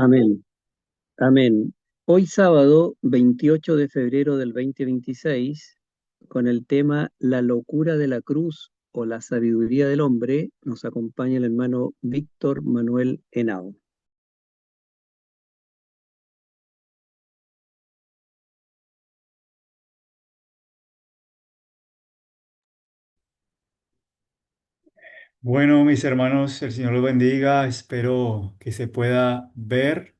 Amén, amén. Hoy sábado, 28 de febrero del 2026, con el tema La locura de la cruz o la sabiduría del hombre, nos acompaña el hermano Víctor Manuel Henao. Bueno, mis hermanos, el Señor los bendiga. Espero que se pueda ver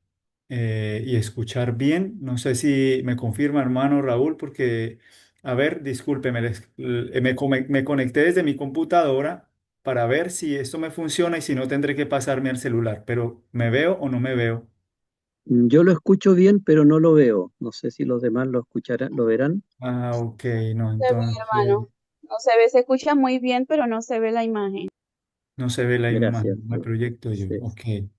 y escuchar bien. No sé si me confirma, hermano Raúl, porque, a ver, discúlpeme, me conecté desde mi computadora para ver si esto me funciona y si no tendré que pasarme al celular. Pero, ¿me veo o no me veo? Yo lo escucho bien, pero no lo veo. No sé si los demás lo escucharán, lo verán. Ah, ok, no, Se ve, entonces hermano. No se ve, se escucha muy bien, pero no se ve la imagen. no se ve la Gracias. imagen, me proyecto yo. Sí, Ok.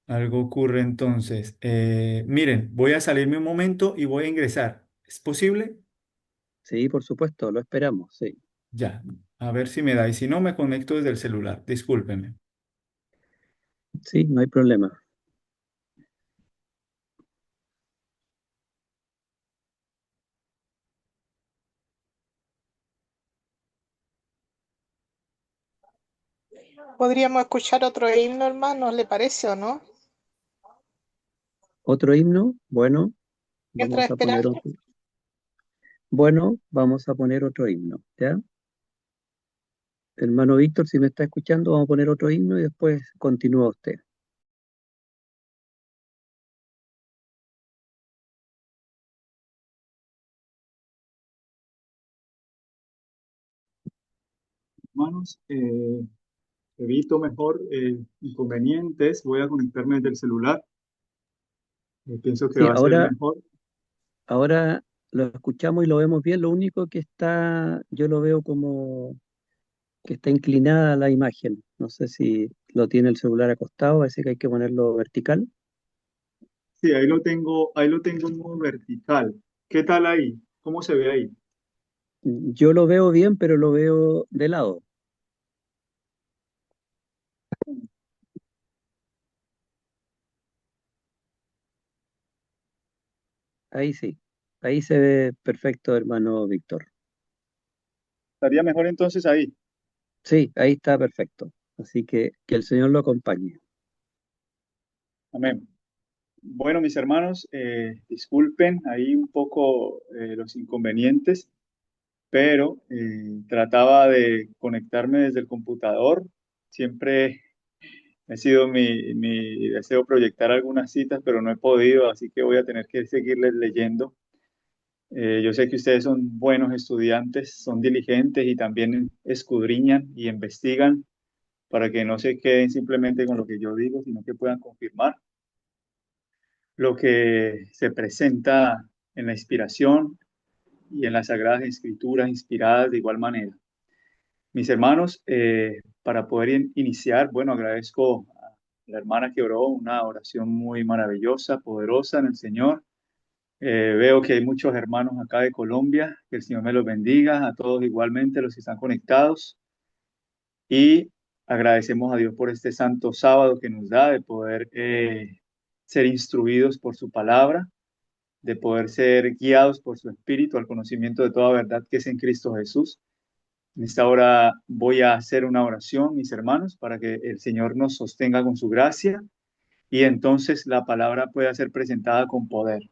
Algo ocurre entonces. Miren, voy a salirme un momento y voy a ingresar. ¿Es posible? sí, por supuesto, lo esperamos, sí. Ya, a ver si me da. Y si no, me conecto desde el celular. Discúlpeme. Sí, no hay problema. Podríamos escuchar otro himno, hermano, ¿le parece o no? ¿Otro himno? Bueno, Mientras vamos a poner esperamos. otro. Bueno, vamos a poner otro himno, ¿ya? Hermano Víctor, si me está escuchando, vamos a poner otro himno y después continúa usted. Hermanos, evito mejor inconvenientes. Voy a conectarme desde el celular. Pienso que Sí, va a ser mejor. ahora lo escuchamos y lo vemos bien. Lo único que está, yo lo veo como que está inclinada la imagen. No sé si lo tiene el celular acostado, así que hay que ponerlo vertical. Sí, ahí lo tengo en modo vertical. ¿Qué tal ahí? ¿Cómo se ve ahí? Yo lo veo bien, pero lo veo de lado. Ahí sí. Ahí se ve perfecto, hermano Víctor. Estaría mejor entonces ahí. Sí, ahí está perfecto. Así que el Señor lo acompañe. Amén. Bueno, mis hermanos, disculpen ahí un poco los inconvenientes, pero trataba de conectarme desde el computador. Siempre ha sido mi deseo proyectar algunas citas, pero no he podido, así que voy a tener que seguirles leyendo. Yo sé que ustedes son buenos estudiantes, son diligentes y también escudriñan y investigan para que no se queden simplemente con lo que yo digo, sino que puedan confirmar lo que se presenta en la inspiración y en las Sagradas Escrituras inspiradas de igual manera. Mis hermanos, para poder iniciar, bueno, agradezco a la hermana que oró una oración muy maravillosa, poderosa en el Señor. Veo que hay muchos hermanos acá de Colombia, que el Señor me los bendiga, a todos igualmente los que están conectados y agradecemos a Dios por este santo sábado que nos da de poder ser instruidos por su palabra, de poder ser guiados por su Espíritu al conocimiento de toda verdad que es en Cristo Jesús. En esta hora voy a hacer una oración, mis hermanos, para que el Señor nos sostenga con su gracia y entonces la palabra pueda ser presentada con poder.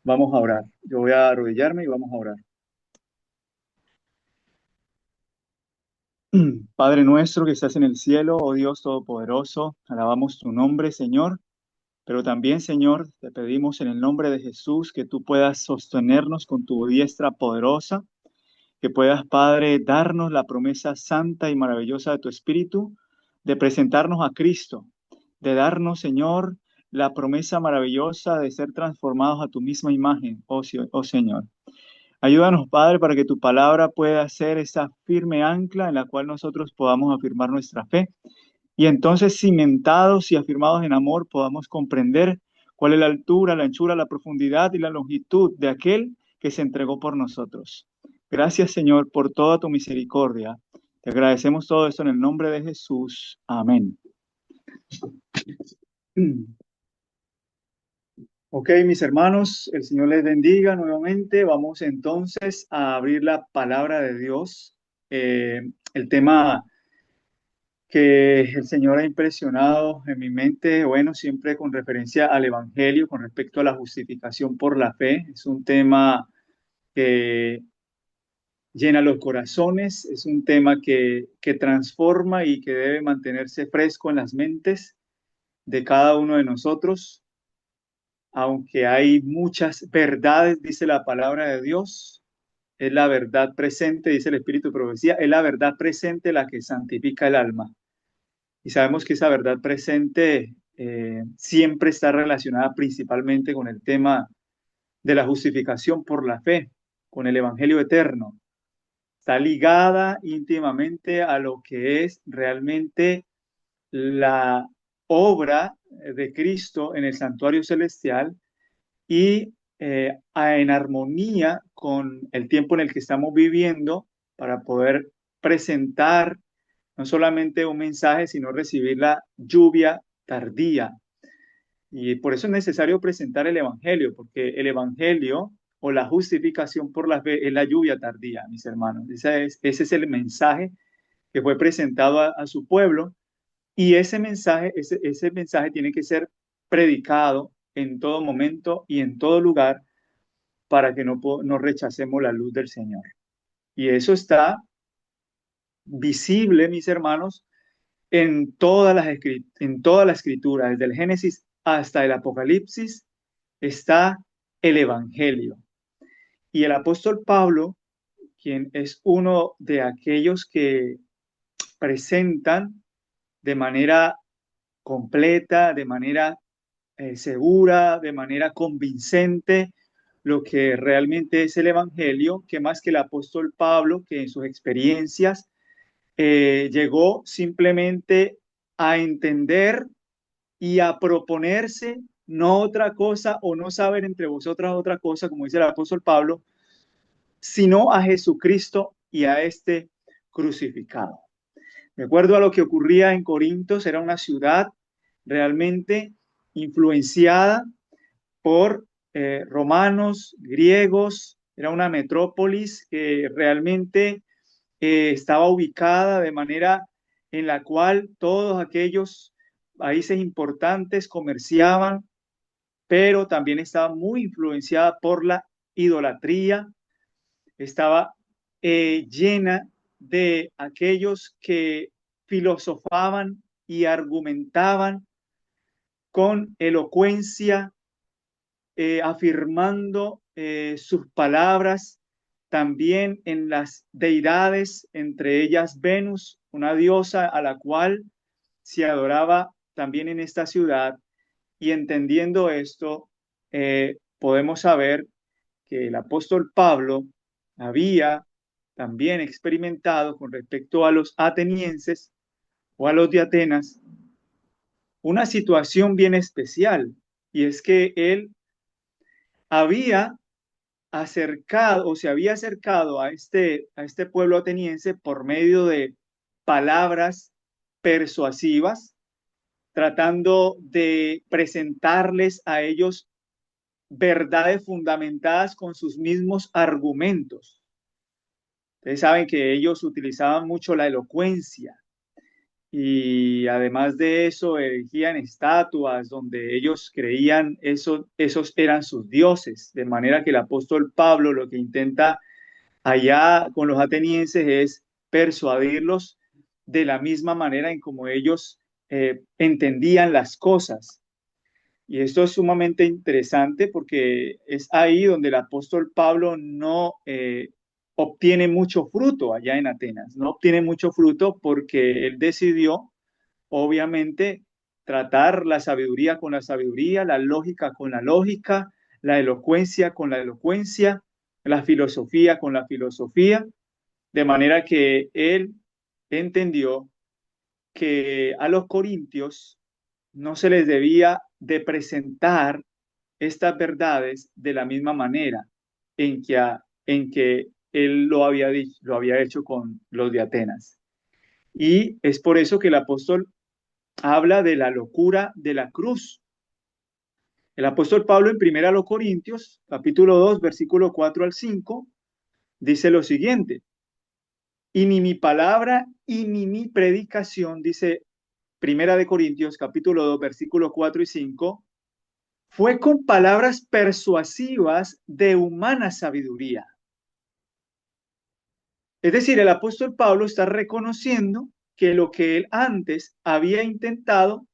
Vamos a orar. Yo voy a arrodillarme y vamos a orar. Padre nuestro que estás en el cielo, oh Dios Todopoderoso, alabamos tu nombre, Señor, pero también, Señor, te pedimos en el nombre de Jesús que tú puedas sostenernos con tu diestra poderosa, que puedas, Padre, darnos la promesa santa y maravillosa de tu Espíritu, de presentarnos a Cristo, de darnos, Señor, la promesa maravillosa de ser transformados a tu misma imagen, oh Señor. Ayúdanos, Padre, para que tu palabra pueda ser esa firme ancla en la cual nosotros podamos afirmar nuestra fe y entonces, cimentados y afirmados en amor, podamos comprender cuál es la altura, la anchura, la profundidad y la longitud de aquel que se entregó por nosotros. Gracias, Señor, por toda tu misericordia. Te agradecemos todo esto en el nombre de Jesús. Amén. Ok, mis hermanos, el Señor les bendiga nuevamente. Vamos entonces a abrir la palabra de Dios. El tema que el Señor ha impresionado en mi mente, bueno, siempre con referencia al Evangelio, con respecto a la justificación por la fe. Es un tema que llena los corazones, es un tema que transforma y que debe mantenerse fresco en las mentes de cada uno de nosotros. Aunque hay muchas verdades, dice la palabra de Dios, es la verdad presente, dice el Espíritu de Profecía, es la verdad presente la que santifica el alma. Y sabemos que esa verdad presente siempre está relacionada principalmente con el tema de la justificación por la fe, con el Evangelio eterno. Está ligada íntimamente a lo que es realmente la obra de Cristo en el santuario celestial y en armonía con el tiempo en el que estamos viviendo para poder presentar no solamente un mensaje, sino recibir la lluvia tardía. Y por eso es necesario presentar el Evangelio, porque el Evangelio o la justificación por la fe es la lluvia tardía, mis hermanos. Ese es el mensaje que fue presentado a su pueblo y ese mensaje tiene que ser predicado en todo momento y en todo lugar para que no rechacemos la luz del Señor. Y eso está visible, mis hermanos, en toda la escritura, desde el Génesis hasta el Apocalipsis, está el Evangelio. Y el apóstol Pablo, quien es uno de aquellos que presentan de manera completa, de manera segura, de manera convincente, lo que realmente es el Evangelio, que más que el apóstol Pablo, que en sus experiencias llegó simplemente a entender y a proponerse no otra cosa o no saber entre vosotras otra cosa, como dice el apóstol Pablo, sino a Jesucristo y a este crucificado. De acuerdo a lo que ocurría en Corintios, era una ciudad realmente influenciada por romanos, griegos, era una metrópolis que realmente estaba ubicada de manera en la cual todos aquellos países importantes comerciaban, pero también estaba muy influenciada por la idolatría, estaba llena de aquellos que filosofaban y argumentaban con elocuencia, afirmando sus palabras también en las deidades, entre ellas Venus, una diosa a la cual se adoraba también en esta ciudad. Y entendiendo esto, podemos saber que el apóstol Pablo había también experimentado con respecto a los atenienses o a los de Atenas una situación bien especial, y es que él había acercado o se había acercado a este pueblo ateniense por medio de palabras persuasivas, tratando de presentarles a ellos verdades fundamentadas con sus mismos argumentos. Ustedes saben que ellos utilizaban mucho la elocuencia y además de eso erigían estatuas donde ellos creían esos eran sus dioses, de manera que el apóstol Pablo lo que intenta allá con los atenienses es persuadirlos de la misma manera en como ellos entendían las cosas. Y esto es sumamente interesante porque es ahí donde el apóstol Pablo no obtiene mucho fruto allá en Atenas. No obtiene mucho fruto porque él decidió, obviamente, tratar la sabiduría con la sabiduría, la lógica con la lógica, la elocuencia con la elocuencia, la filosofía con la filosofía, de manera que él entendió que a los corintios no se les debía de presentar estas verdades de la misma manera en que él lo había hecho con los de Atenas. Y es por eso que el apóstol habla de la locura de la cruz. El apóstol Pablo en 1 Corintios, capítulo 2, versículo 4 al 5, dice lo siguiente: y ni mi palabra y ni mi predicación, dice 1 Corintios, capítulo 2, versículo 4 y 5, fue con palabras persuasivas de humana sabiduría. Es decir, el apóstol Pablo está reconociendo que lo que él antes había intentado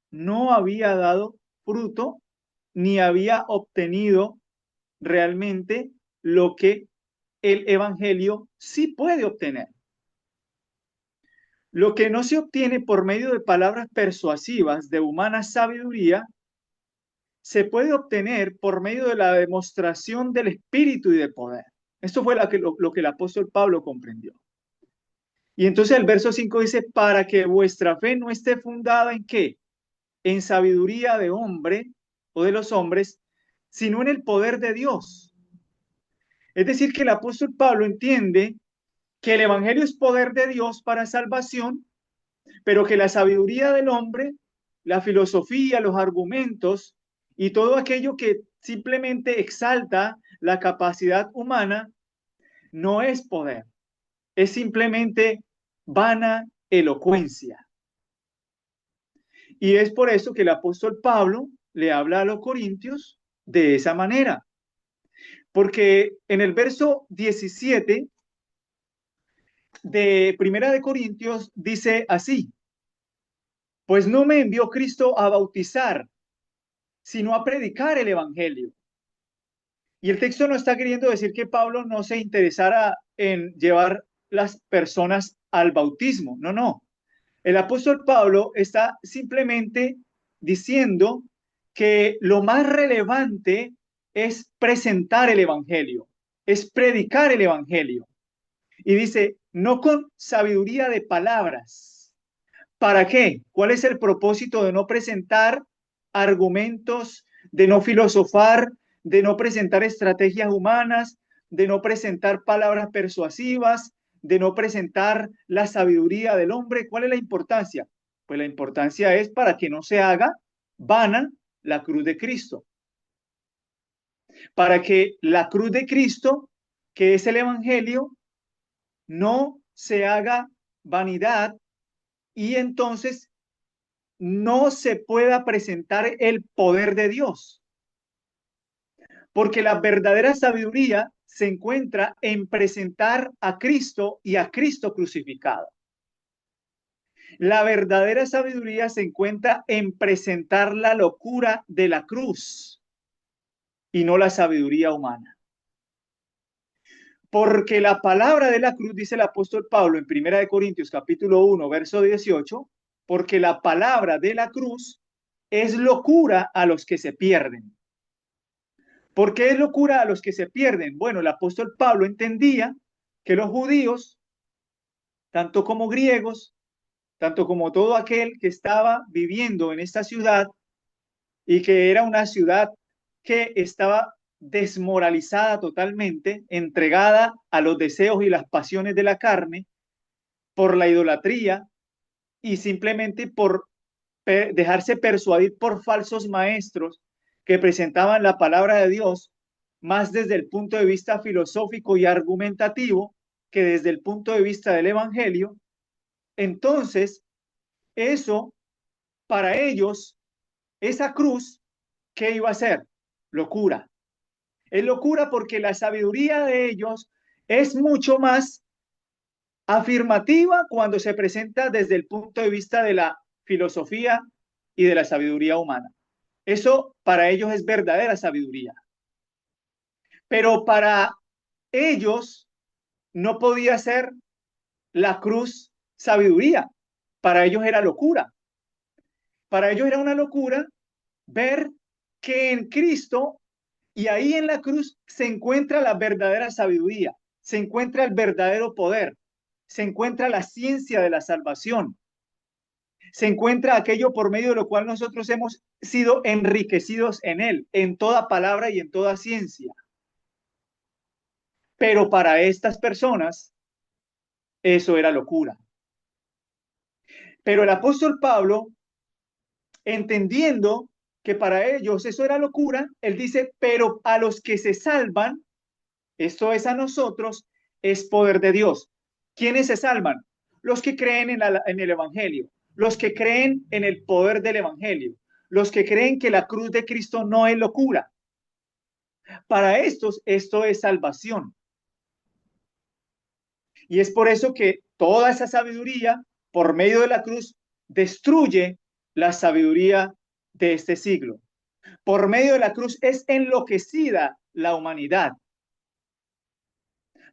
no había dado fruto ni había obtenido realmente lo que el evangelio sí puede obtener. Lo que no se obtiene por medio de palabras persuasivas de humana sabiduría, se puede obtener por medio de la demostración del Espíritu y de poder. Esto fue lo que el apóstol Pablo comprendió. Y entonces el verso 5 dice: para que vuestra fe no esté fundada en ¿qué? En sabiduría de hombre o de los hombres, sino en el poder de Dios. Es decir, que el apóstol Pablo entiende que el evangelio es poder de Dios para salvación, pero que la sabiduría del hombre, la filosofía, los argumentos y todo aquello que simplemente exalta la capacidad humana no es poder, es simplemente vana elocuencia. Y es por eso que el apóstol Pablo le habla a los corintios de esa manera. Porque en el verso 17 de 1 Corintios dice así: pues no me envió Cristo a bautizar, sino a predicar el evangelio. Y el texto no está queriendo decir que Pablo no se interesara en llevar las personas al bautismo. No, no. El apóstol Pablo está simplemente diciendo que lo más relevante es presentar el evangelio, es predicar el evangelio. Y dice, no con sabiduría de palabras. ¿Para qué? ¿Cuál es el propósito de no presentar argumentos, de no filosofar, de no presentar estrategias humanas, de no presentar palabras persuasivas, de no presentar la sabiduría del hombre? ¿Cuál es la importancia? Pues la importancia es para que no se haga vana la cruz de Cristo. Para que la cruz de Cristo, que es el evangelio, no se haga vanidad y entonces no se pueda presentar el poder de Dios. Porque la verdadera sabiduría se encuentra en presentar a Cristo y a Cristo crucificado. La verdadera sabiduría se encuentra en presentar la locura de la cruz y no la sabiduría humana. Porque la palabra de la cruz, dice el apóstol Pablo en 1 Corintios capítulo 1, verso 18, porque la palabra de la cruz es locura a los que se pierden. ¿Por qué es locura a los que se pierden? Bueno, el apóstol Pablo entendía que los judíos, tanto como griegos, tanto como todo aquel que estaba viviendo en esta ciudad y que era una ciudad que estaba desmoralizada totalmente, entregada a los deseos y las pasiones de la carne, por la idolatría y simplemente por dejarse persuadir por falsos maestros que presentaban la palabra de Dios más desde el punto de vista filosófico y argumentativo que desde el punto de vista del evangelio. Entonces, eso para ellos, esa cruz, ¿qué iba a ser? Locura. Es locura porque la sabiduría de ellos es mucho más afirmativa cuando se presenta desde el punto de vista de la filosofía y de la sabiduría humana. Eso para ellos es verdadera sabiduría. Pero para ellos no podía ser la cruz sabiduría. Para ellos era locura. Para ellos era una locura ver que en Cristo y ahí en la cruz se encuentra la verdadera sabiduría, se encuentra el verdadero poder, se encuentra la ciencia de la salvación, se encuentra aquello por medio de lo cual nosotros hemos sido enriquecidos en él, en toda palabra y en toda ciencia. Pero para estas personas eso era locura. Pero el apóstol Pablo, entendiendo que para ellos eso era locura, él dice, pero a los que se salvan, esto es a nosotros, es poder de Dios. ¿Quiénes se salvan? Los que creen en el Evangelio, los que creen en el poder del Evangelio, los que creen que la cruz de Cristo no es locura. Para estos, esto es salvación. Y es por eso que toda esa sabiduría, por medio de la cruz, destruye la sabiduría de este siglo. Por medio de la cruz es enloquecida la humanidad.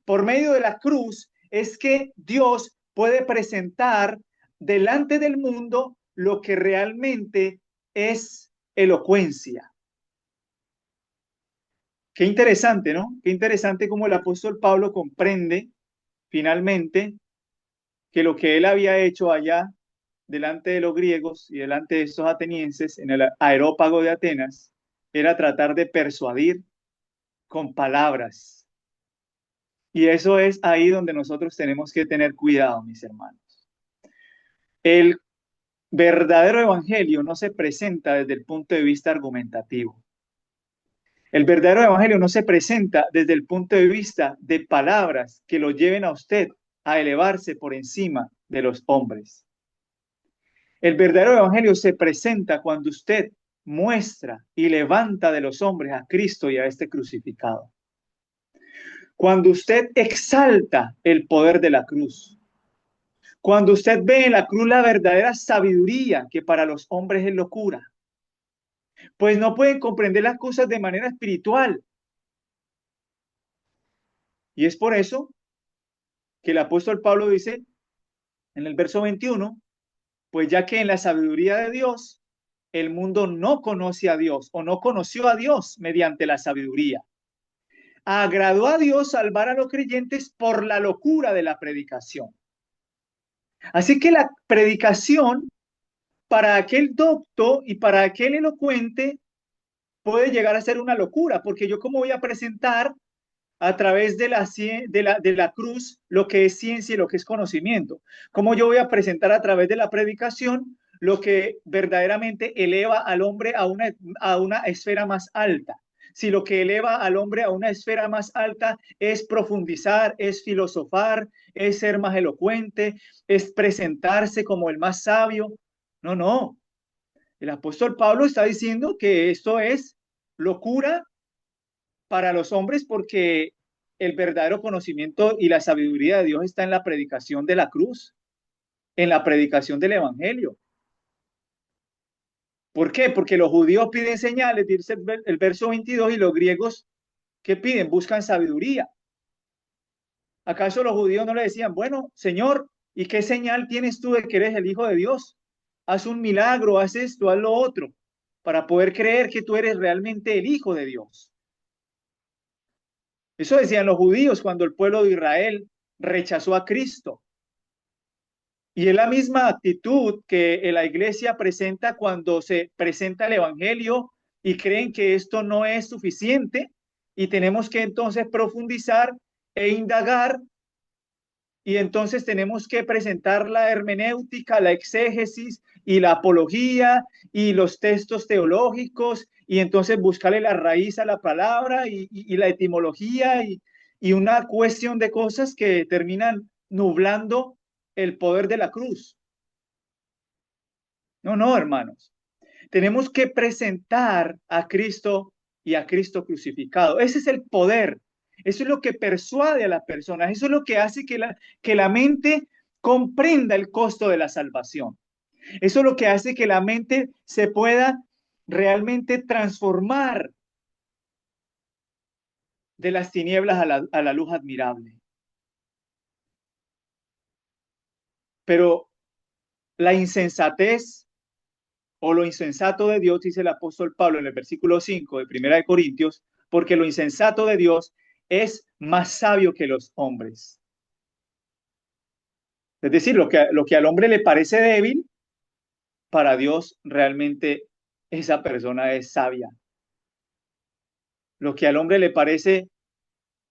Por medio de la cruz es que Dios puede presentar delante del mundo lo que realmente es elocuencia. Qué interesante, ¿no? Qué interesante cómo el apóstol Pablo comprende finalmente que lo que él había hecho allá delante de los griegos y delante de estos atenienses en el Areópago de Atenas era tratar de persuadir con palabras. Y eso es ahí donde nosotros tenemos que tener cuidado, mis hermanos. El verdadero evangelio no se presenta desde el punto de vista argumentativo. El verdadero evangelio no se presenta desde el punto de vista de palabras que lo lleven a usted a elevarse por encima de los hombres. El verdadero evangelio se presenta cuando usted muestra y levanta de los hombres a Cristo y a este crucificado. Cuando usted exalta el poder de la cruz. Cuando usted ve en la cruz la verdadera sabiduría que para los hombres es locura. Pues no pueden comprender las cosas de manera espiritual. Y es por eso que el apóstol Pablo dice en el verso 21, pues ya que en la sabiduría de Dios, el mundo no conoce a Dios o no conoció a Dios mediante la sabiduría. Agradó a Dios salvar a los creyentes por la locura de la predicación. Así que la predicación para aquel docto y para aquel elocuente puede llegar a ser una locura, porque yo cómo voy a presentar a través de la cruz lo que es ciencia y lo que es conocimiento. ¿Cómo yo voy a presentar a través de la predicación lo que verdaderamente eleva al hombre a una esfera más alta? Si lo que eleva al hombre a una esfera más alta es profundizar, es filosofar, es ser más elocuente, es presentarse como el más sabio. No, no. El apóstol Pablo está diciendo que esto es locura para los hombres porque el verdadero conocimiento y la sabiduría de Dios está en la predicación de la cruz, en la predicación del evangelio. ¿Por qué? Porque los judíos piden señales, dice el verso 22, y los griegos, ¿qué piden? Buscan sabiduría. ¿Acaso los judíos no le decían, bueno, Señor, ¿y qué señal tienes tú de que eres el Hijo de Dios? Haz un milagro, haz esto, haz lo otro, para poder creer que tú eres realmente el Hijo de Dios. Eso decían los judíos cuando el pueblo de Israel rechazó a Cristo. Y es la misma actitud que la iglesia presenta cuando se presenta el evangelio y creen que esto no es suficiente y tenemos que entonces profundizar e indagar y entonces tenemos que presentar la hermenéutica, la exégesis y la apología y los textos teológicos y entonces buscarle la raíz a la palabra y la etimología y una cuestión de cosas que terminan nublando el poder de la cruz. No, no, hermanos. Tenemos que presentar a Cristo y a Cristo crucificado. Ese es el poder. Eso es lo que persuade a las personas. Eso es lo que hace que la mente comprenda el costo de la salvación. Eso es lo que hace que la mente se pueda realmente transformar de las tinieblas a la luz admirable. Pero la insensatez o lo insensato de Dios, dice el apóstol Pablo en el versículo 5 de Primera de Corintios, porque lo insensato de Dios es más sabio que los hombres. Es decir, lo que al hombre le parece débil, para Dios realmente esa persona es sabia. Lo que al hombre le parece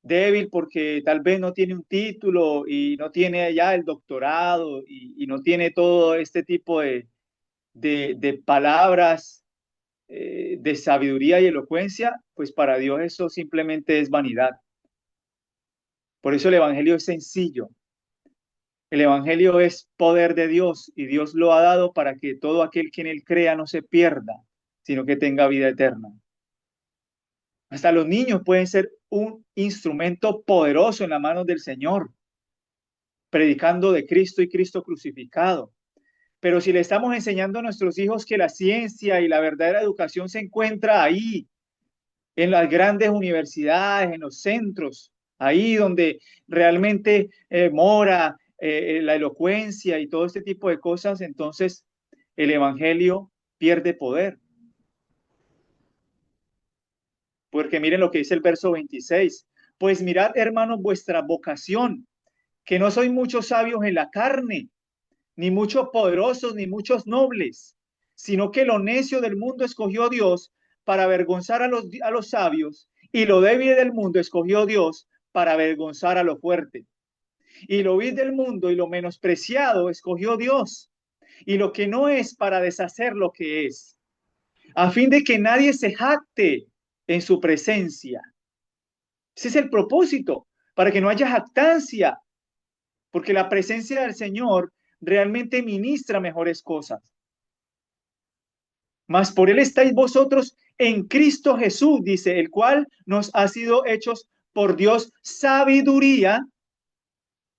débil porque tal vez no tiene un título y no tiene ya el doctorado y no tiene todo este tipo de palabras de sabiduría y elocuencia, pues para Dios eso simplemente es vanidad. Por eso el Evangelio es sencillo. El Evangelio es poder de Dios y Dios lo ha dado para que todo aquel que en él crea no se pierda, sino que tenga vida eterna. Hasta los niños pueden ser un instrumento poderoso en las manos del Señor, predicando de Cristo y Cristo crucificado. Pero si le estamos enseñando a nuestros hijos que la ciencia y la verdadera educación se encuentra ahí, en las grandes universidades, en los centros, ahí donde realmente mora la elocuencia y todo este tipo de cosas, entonces el Evangelio pierde poder. Porque miren lo que dice el verso 26. Pues mirad, hermanos, vuestra vocación, que no sois muchos sabios en la carne, ni muchos poderosos, ni muchos nobles, sino que lo necio del mundo escogió Dios para avergonzar a los sabios, y lo débil del mundo escogió Dios para avergonzar a lo fuerte. Y lo vil del mundo y lo menospreciado escogió Dios, y lo que no es para deshacer lo que es, a fin de que nadie se jacte en su presencia. Ese es el propósito, para que no haya jactancia, porque la presencia del Señor realmente ministra mejores cosas. Mas por él estáis vosotros en Cristo Jesús, dice, el cual nos ha sido hechos por Dios sabiduría.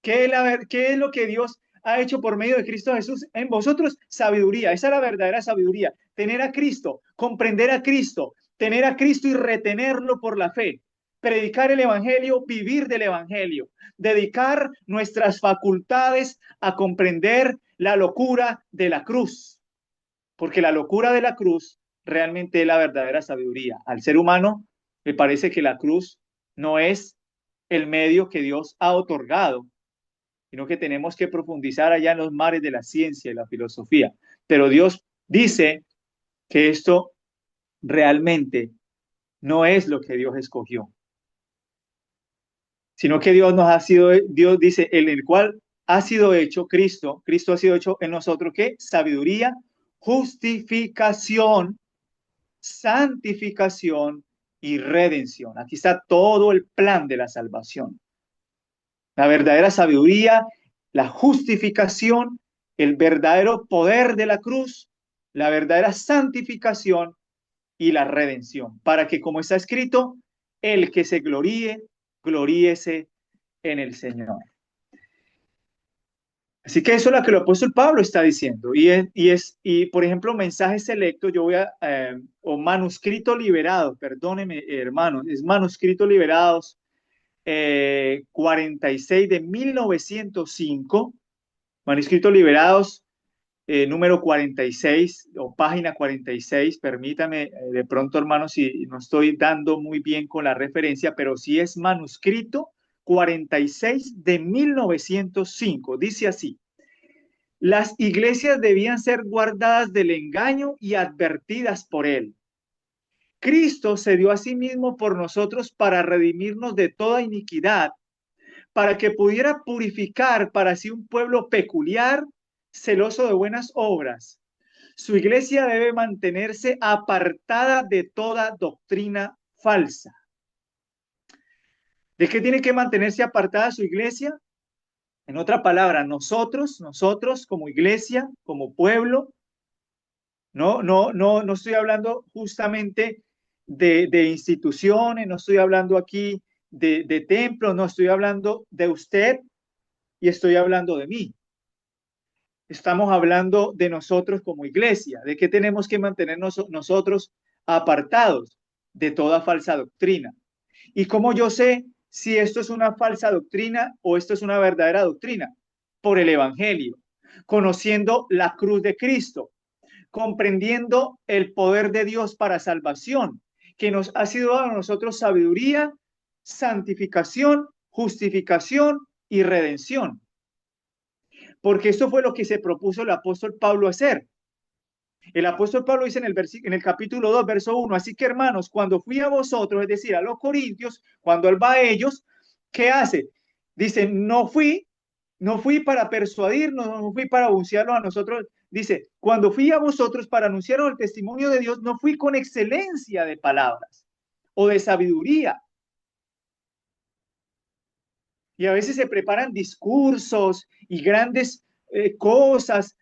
¿Qué es lo que Dios ha hecho por medio de Cristo Jesús en vosotros? Sabiduría. Esa es la verdadera sabiduría. Tener a Cristo, comprender a Cristo, tener a Cristo y retenerlo por la fe. Predicar el Evangelio, vivir del Evangelio. Dedicar nuestras facultades a comprender la locura de la cruz. Porque la locura de la cruz realmente es la verdadera sabiduría. Al ser humano me parece que la cruz no es el medio que Dios ha otorgado, sino que tenemos que profundizar allá en los mares de la ciencia y la filosofía. Pero Dios dice que esto realmente no es lo que Dios escogió, sino que Dios Dios dice, en el cual ha sido hecho Cristo ha sido hecho en nosotros, ¿qué? Sabiduría, justificación, santificación y redención. Aquí está todo el plan de la salvación. La verdadera sabiduría, la justificación, el verdadero poder de la cruz, la verdadera santificación y la redención. Para que, como está escrito, el que se gloríe, gloríese en el Señor. Así que eso es lo que el apóstol Pablo está diciendo. Y por ejemplo, mensaje selecto, yo voy a, o manuscrito liberado, perdónenme, hermanos, es manuscrito liberados 46 de 1905, manuscrito liberados número 46 o página 46, permítame, de pronto hermanos, si no estoy dando muy bien con la referencia, pero sí es manuscrito 46 de 1905, dice así: las iglesias debían ser guardadas del engaño y advertidas por él. Cristo se dio a sí mismo por nosotros para redimirnos de toda iniquidad, para que pudiera purificar para sí un pueblo peculiar, celoso de buenas obras. Su iglesia debe mantenerse apartada de toda doctrina falsa. ¿De qué tiene que mantenerse apartada su iglesia? En otra palabra, nosotros como iglesia, como pueblo, no estoy hablando justamente de instituciones, no estoy hablando aquí de templos, no estoy hablando de usted y estoy hablando de mí. Estamos hablando de nosotros como iglesia, de que tenemos que mantenernos nosotros apartados de toda falsa doctrina. ¿Y cómo yo sé si esto es una falsa doctrina o esto es una verdadera doctrina? Por el Evangelio, conociendo la cruz de Cristo, comprendiendo el poder de Dios para salvación, que nos ha sido dado a nosotros sabiduría, santificación, justificación y redención. Porque esto fue lo que se propuso el apóstol Pablo hacer. El apóstol Pablo dice en el capítulo 2, verso 1, así que hermanos, cuando fui a vosotros, es decir, a los corintios, cuando él va a ellos, ¿qué hace? Dice, no fui para persuadirnos, no fui para anunciarlos a nosotros dice, cuando fui a vosotros para anunciaros el testimonio de Dios, no fui con excelencia de palabras o de sabiduría. Y a veces se preparan discursos y grandes cosas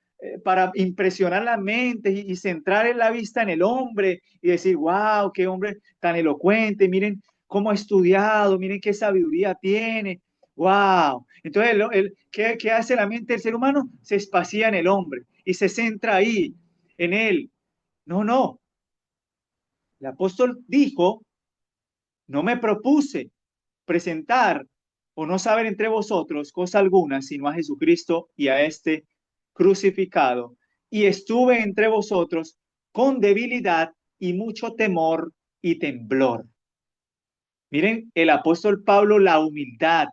para impresionar la mente y centrar la vista en el hombre y decir, wow, qué hombre tan elocuente, miren cómo ha estudiado, miren qué sabiduría tiene, wow. Entonces, ¿qué hace la mente del ser humano? Se espacía en el hombre y se centra ahí, en él. No, no. El apóstol dijo, no me propuse presentar o no saber entre vosotros cosa alguna, sino a Jesucristo y a este crucificado. Y estuve entre vosotros con debilidad y mucho temor y temblor. Miren, el apóstol Pablo, la humildad,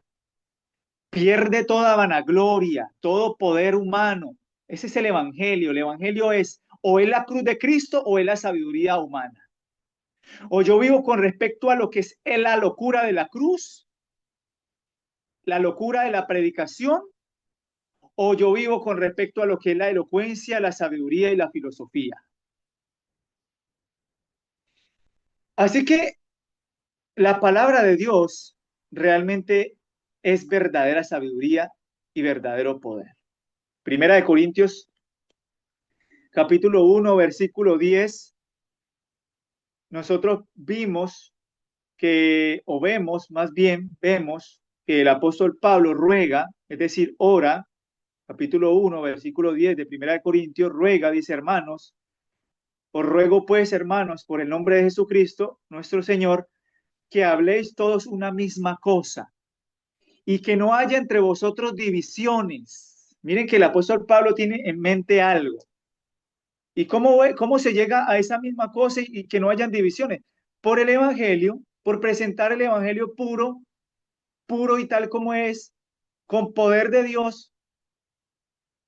pierde toda vanagloria, todo poder humano. Ese es el evangelio. El evangelio es o es la cruz de Cristo o es la sabiduría humana. O yo vivo con respecto a lo que es la locura de la cruz, la locura de la predicación, o yo vivo con respecto a lo que es la elocuencia, la sabiduría y la filosofía. Así que la palabra de Dios realmente es verdadera sabiduría y verdadero poder. Primera de Corintios, capítulo 1, versículo 10, nosotros vimos que, o vemos, más bien, vemos que el apóstol Pablo ruega, es decir, ora, capítulo 1, versículo 10 de Primera de Corintios, ruega, dice, hermanos, os ruego pues, hermanos, por el nombre de Jesucristo, nuestro Señor, que habléis todos una misma cosa y que no haya entre vosotros divisiones. Miren que el apóstol Pablo tiene en mente algo. ¿Y cómo se llega a esa misma cosa y que no hayan divisiones? Por el Evangelio, por presentar el Evangelio puro, puro y tal como es, con poder de Dios,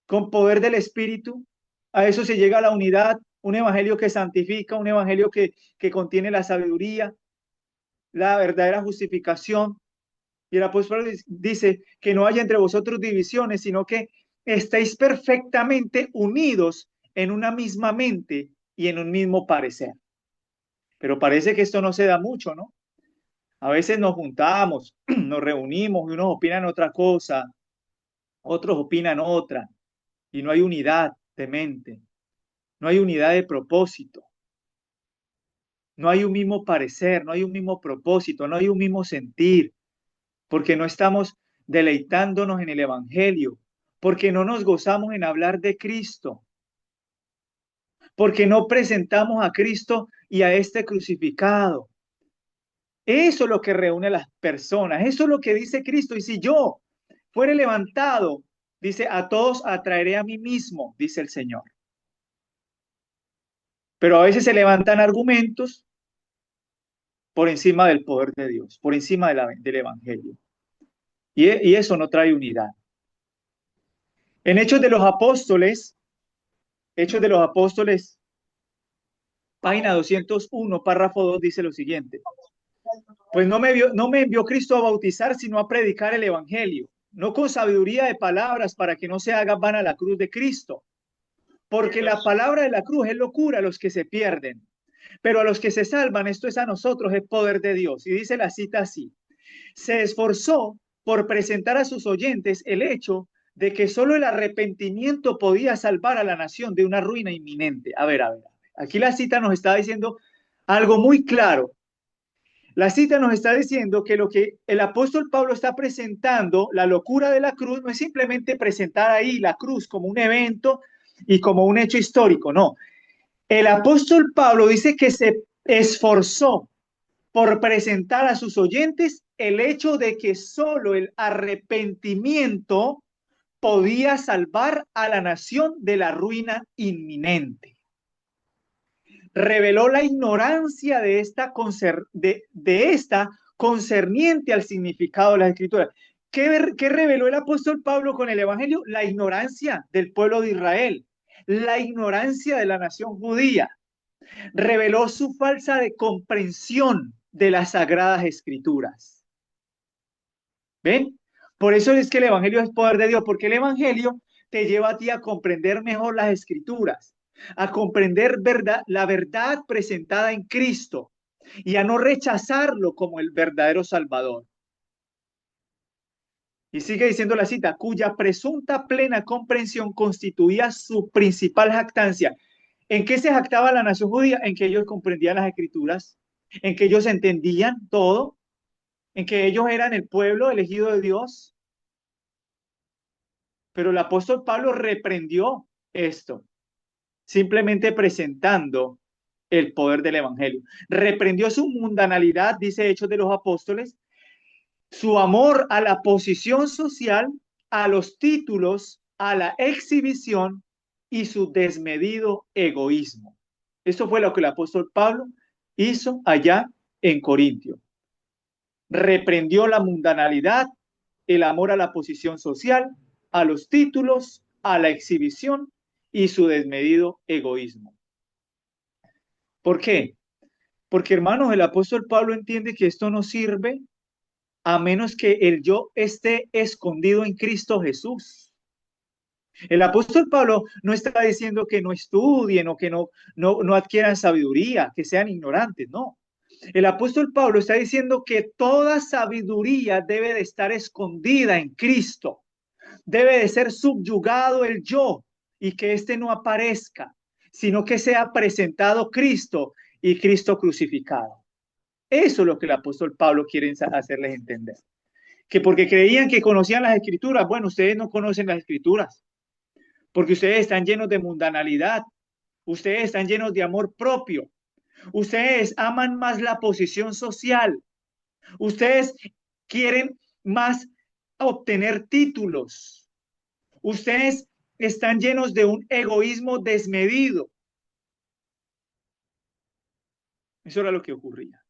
con poder del Espíritu. A eso se llega a la unidad, un Evangelio que santifica, un Evangelio que contiene la sabiduría, la verdadera justificación. Y el apóstol dice que no haya entre vosotros divisiones, sino que estéis perfectamente unidos en una misma mente y en un mismo parecer. Pero parece que esto no se da mucho, ¿no? A veces nos juntamos, nos reunimos y unos opinan otra cosa, otros opinan otra, y no hay unidad de mente, no hay unidad de propósito, no hay un mismo parecer, no hay un mismo propósito, no hay un mismo sentir, porque no estamos deleitándonos en el Evangelio, porque no nos gozamos en hablar de Cristo, porque no presentamos a Cristo y a este crucificado. Eso es lo que reúne a las personas, eso es lo que dice Cristo. Y si yo fuere levantado, dice, a todos atraeré a mí mismo, dice el Señor. Pero a veces se levantan argumentos por encima del poder de Dios, por encima del Evangelio. Y eso no trae unidad. En Hechos de los Apóstoles, página 201, párrafo 2, dice lo siguiente. Pues no me envió Cristo a bautizar, sino a predicar el Evangelio, no con sabiduría de palabras para que no se haga vana la cruz de Cristo. Porque la palabra de la cruz es locura a los que se pierden, pero a los que se salvan, esto es a nosotros, es poder de Dios. Y dice la cita así, se esforzó por presentar a sus oyentes el hecho de que solo el arrepentimiento podía salvar a la nación de una ruina inminente. A ver, aquí la cita nos está diciendo algo muy claro. La cita nos está diciendo que lo que el apóstol Pablo está presentando, la locura de la cruz, no es simplemente presentar ahí la cruz como un evento y como un hecho histórico, no. El apóstol Pablo dice que se esforzó por presentar a sus oyentes el hecho de que solo el arrepentimiento podía salvar a la nación de la ruina inminente. Reveló la ignorancia de esta concerniente al significado de las Escrituras. ¿Qué reveló el apóstol Pablo con el Evangelio? La ignorancia del pueblo de Israel, la ignorancia de la nación judía. Reveló su falsa de comprensión de las sagradas Escrituras. ¿Ven? Por eso es que el Evangelio es poder de Dios, porque el Evangelio te lleva a ti a comprender mejor las Escrituras, a comprender la verdad presentada en Cristo y a no rechazarlo como el verdadero Salvador. Y sigue diciendo la cita, cuya presunta plena comprensión constituía su principal jactancia. ¿En qué se jactaba la nación judía? En que ellos comprendían las Escrituras, en que ellos entendían todo, en que ellos eran el pueblo elegido de Dios. Pero el apóstol Pablo reprendió esto, simplemente presentando el poder del evangelio. Reprendió su mundanalidad, dice Hechos de los Apóstoles, su amor a la posición social, a los títulos, a la exhibición y su desmedido egoísmo. Eso fue lo que el apóstol Pablo hizo allá en Corintio. Reprendió la mundanalidad, el amor a la posición social, a los títulos, a la exhibición y su desmedido egoísmo. ¿Por qué? Porque, hermanos, el apóstol Pablo entiende que esto no sirve a menos que el yo esté escondido en Cristo Jesús. El apóstol Pablo no está diciendo que no estudien o que no adquieran sabiduría, que sean ignorantes, no. El apóstol Pablo está diciendo que toda sabiduría debe de estar escondida en Cristo. Debe de ser subyugado el yo y que éste no aparezca, sino que sea presentado Cristo y Cristo crucificado. Eso es lo que el apóstol Pablo quiere hacerles entender. Que porque creían que conocían las escrituras, bueno, ustedes no conocen las escrituras, porque ustedes están llenos de mundanalidad, ustedes están llenos de amor propio, ustedes aman más la posición social, ustedes quieren más obtener títulos, ustedes están llenos de un egoísmo desmedido. Eso era lo que ocurría.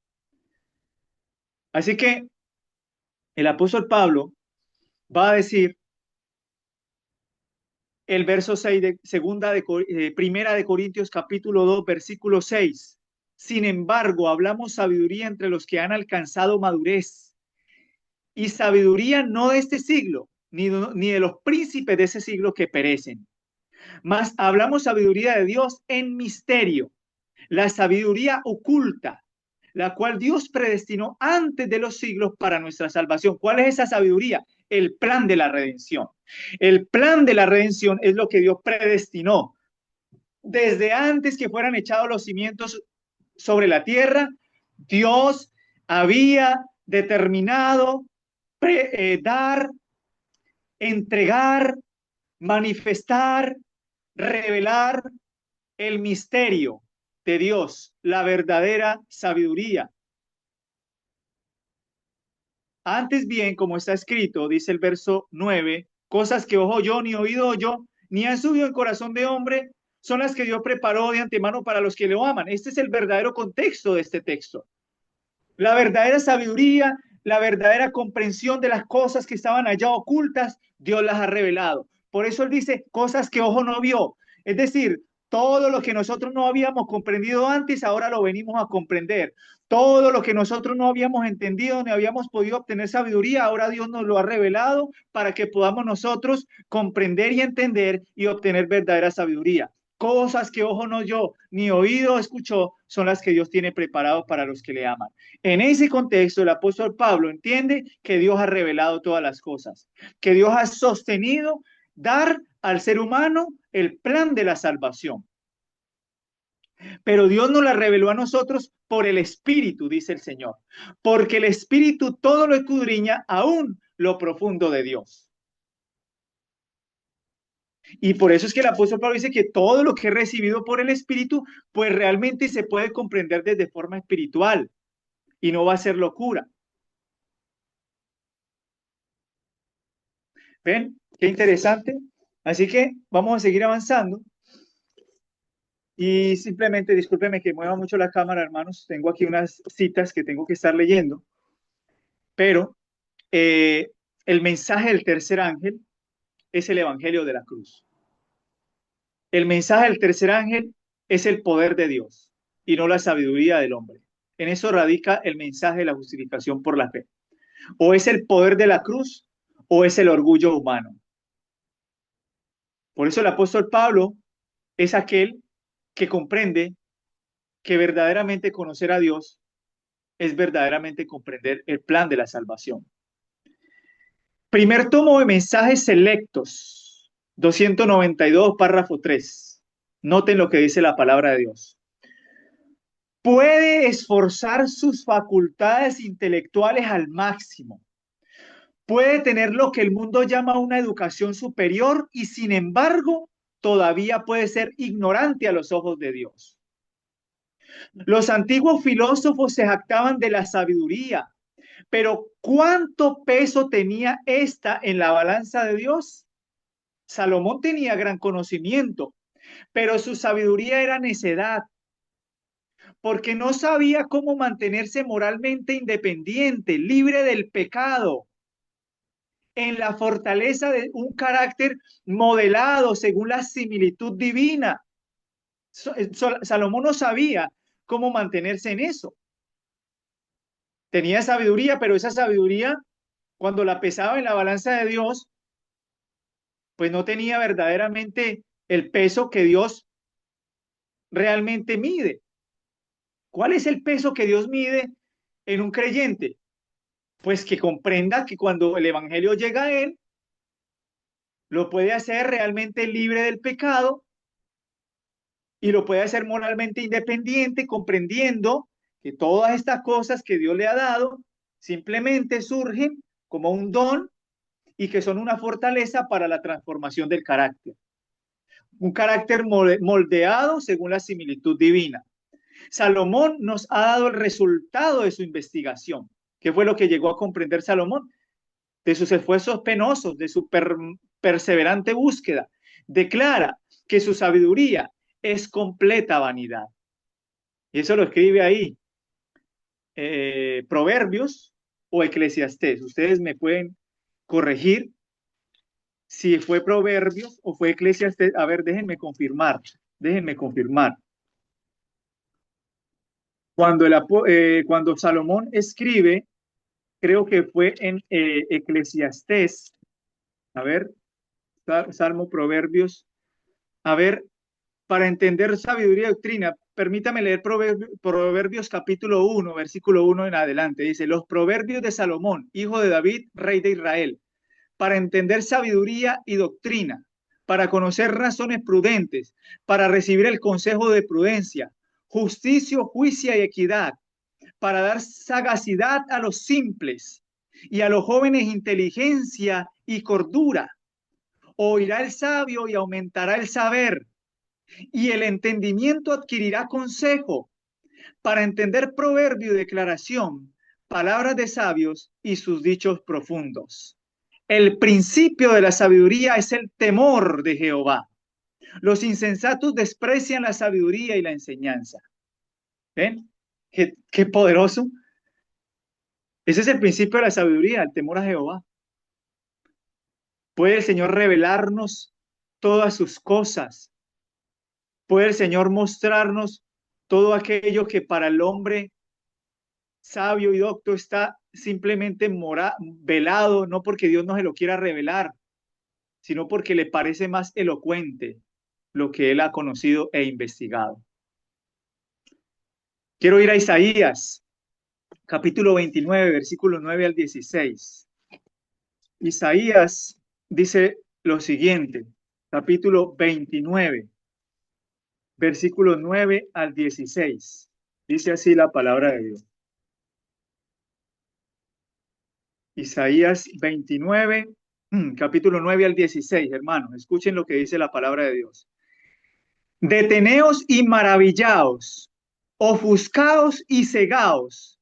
Así que el apóstol Pablo va a decir el verso 6 de primera de Corintios capítulo 2 versículo 6. Sin embargo, hablamos sabiduría entre los que han alcanzado madurez, y sabiduría no de este siglo, ni de los príncipes de ese siglo que perecen, mas hablamos sabiduría de Dios en misterio, la sabiduría oculta, la cual Dios predestinó antes de los siglos para nuestra salvación. ¿Cuál es esa sabiduría? El plan de la redención. El plan de la redención es lo que Dios predestinó. Desde antes que fueran echados los cimientos sobre la tierra, Dios había determinado dar, entregar, manifestar, revelar el misterio de Dios, la verdadera sabiduría. Antes bien, como está escrito, dice el verso 9, cosas que ojo yo, ni oído yo, ni han subido en corazón de hombre, son las que Dios preparó de antemano para los que lo aman. Este es el verdadero contexto de este texto. La verdadera sabiduría, la verdadera comprensión de las cosas que estaban allá ocultas, Dios las ha revelado. Por eso él dice cosas que ojo no vio. Es decir, todo lo que nosotros no habíamos comprendido antes, ahora lo venimos a comprender. Todo lo que nosotros no habíamos entendido, ni habíamos podido obtener sabiduría, ahora Dios nos lo ha revelado para que podamos nosotros comprender y entender y obtener verdadera sabiduría. Cosas que ojo no vio, ni oído escuchó, son las que Dios tiene preparado para los que le aman. En ese contexto, el apóstol Pablo entiende que Dios ha revelado todas las cosas, que Dios ha sostenido dar al ser humano el plan de la salvación. Pero Dios nos la reveló a nosotros por el Espíritu, dice el Señor, porque el Espíritu todo lo escudriña, aún lo profundo de Dios. Y por eso es que el apóstol Pablo dice que todo lo que he recibido por el Espíritu, pues realmente se puede comprender desde forma espiritual y no va a ser locura. ¿Ven? Qué interesante. Así que vamos a seguir avanzando. Y simplemente, discúlpeme que mueva mucho la cámara, hermanos. Tengo aquí unas citas que tengo que estar leyendo. Pero el mensaje del tercer ángel es el evangelio de la cruz. El mensaje del tercer ángel es el poder de Dios y no la sabiduría del hombre. En eso radica el mensaje de la justificación por la fe. O es el poder de la cruz o es el orgullo humano. Por eso el apóstol Pablo es aquel que comprende que verdaderamente conocer a Dios es verdaderamente comprender el plan de la salvación. Primer tomo de mensajes selectos, 292, párrafo 3. Noten lo que dice la palabra de Dios. Puede esforzar sus facultades intelectuales al máximo. Puede tener lo que el mundo llama una educación superior y sin embargo todavía puede ser ignorante a los ojos de Dios. Los antiguos filósofos se jactaban de la sabiduría, pero ¿cuánto peso tenía esta en la balanza de Dios? Salomón tenía gran conocimiento, pero su sabiduría era necedad, porque no sabía cómo mantenerse moralmente independiente, libre del pecado, en la fortaleza de un carácter modelado según la similitud divina. Salomón no sabía cómo mantenerse en eso. Tenía sabiduría, pero esa sabiduría, cuando la pesaba en la balanza de Dios, pues no tenía verdaderamente el peso que Dios realmente mide. ¿Cuál es el peso que Dios mide en un creyente? Pues que comprenda que cuando el evangelio llega a él, lo puede hacer realmente libre del pecado y lo puede hacer moralmente independiente, comprendiendo que todas estas cosas que Dios le ha dado simplemente surgen como un don y que son una fortaleza para la transformación del carácter. Un carácter moldeado según la similitud divina. Salomón nos ha dado el resultado de su investigación. ¿Qué fue lo que llegó a comprender Salomón? De sus esfuerzos penosos, de su perseverante búsqueda. Declara que su sabiduría es completa vanidad. Y eso lo escribe ahí, Proverbios o Eclesiastés. Ustedes me pueden corregir si fue Proverbios o fue Eclesiastés. A ver, déjenme confirmar. Cuando Salomón escribe, creo que fue en Eclesiastés. A ver, Salmo, Proverbios. A ver, para entender sabiduría y doctrina, permítame leer Proverbios capítulo 1, versículo 1 en adelante. Dice, los proverbios de Salomón, hijo de David, rey de Israel, para entender sabiduría y doctrina, para conocer razones prudentes, para recibir el consejo de prudencia, justicia, juicio y equidad, para dar sagacidad a los simples y a los jóvenes inteligencia y cordura. Oirá el sabio y aumentará el saber, y el entendimiento adquirirá consejo, para entender proverbio y declaración, palabras de sabios y sus dichos profundos. El principio de la sabiduría es el temor de Jehová. Los insensatos desprecian la sabiduría y la enseñanza. ¿Ven? Qué poderoso. Ese es el principio de la sabiduría, el temor a Jehová. Puede el Señor revelarnos todas sus cosas. Puede el Señor mostrarnos todo aquello que para el hombre sabio y docto está simplemente velado, no porque Dios no se lo quiera revelar, sino porque le parece más elocuente lo que él ha conocido e investigado. Quiero ir a Isaías, capítulo 29, versículos 9 al 16. Isaías dice lo siguiente, capítulo 29, versículos 9 al 16. Dice así la palabra de Dios. Isaías 29, capítulo 9 al 16, hermanos, escuchen lo que dice la palabra de Dios. Deteneos y maravillaos, ofuscaos y cegaos,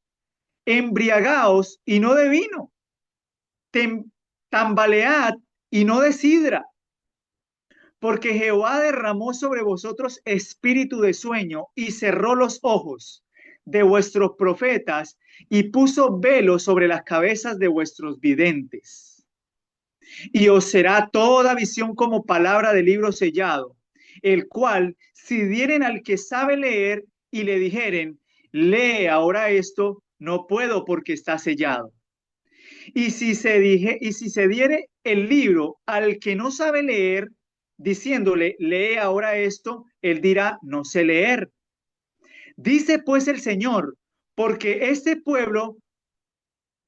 embriagaos y no de vino, tambalead y no de sidra, porque Jehová derramó sobre vosotros espíritu de sueño y cerró los ojos de vuestros profetas y puso velo sobre las cabezas de vuestros videntes. Y os será toda visión como palabra de libro sellado, el cual, si dieren al que sabe leer y le dijeren, lee ahora esto, no puedo porque está sellado. Y si se diere el libro al que no sabe leer diciéndole, lee ahora esto, él dirá, no sé leer. Dice pues el Señor, porque este pueblo,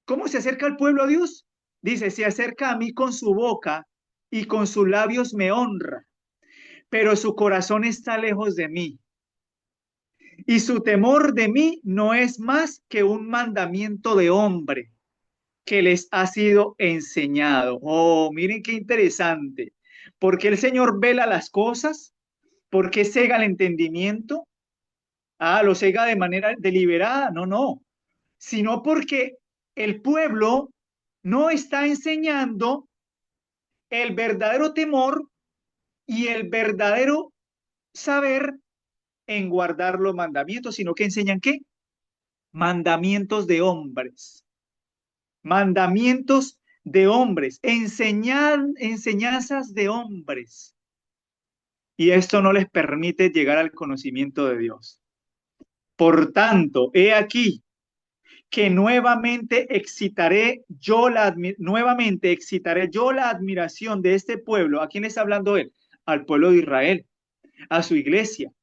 ¿cómo se acerca el pueblo a Dios? Dice, se acerca a mí con su boca y con sus labios me honra, pero su corazón está lejos de mí. Y su temor de mí no es más que un mandamiento de hombre que les ha sido enseñado. Oh, miren qué interesante. Porque el Señor vela las cosas, porque cega el entendimiento. Ah, lo cega de manera deliberada. No, no. Sino porque el pueblo no está enseñando el verdadero temor y el verdadero saber en guardar los mandamientos, sino que enseñan ¿qué? Mandamientos de hombres. Mandamientos de hombres, enseñanzas de hombres. Y esto no les permite llegar al conocimiento de Dios. Por tanto, he aquí que nuevamente excitaré yo la admiración de este pueblo. ¿A quién está hablando él? Al pueblo de Israel, a su iglesia.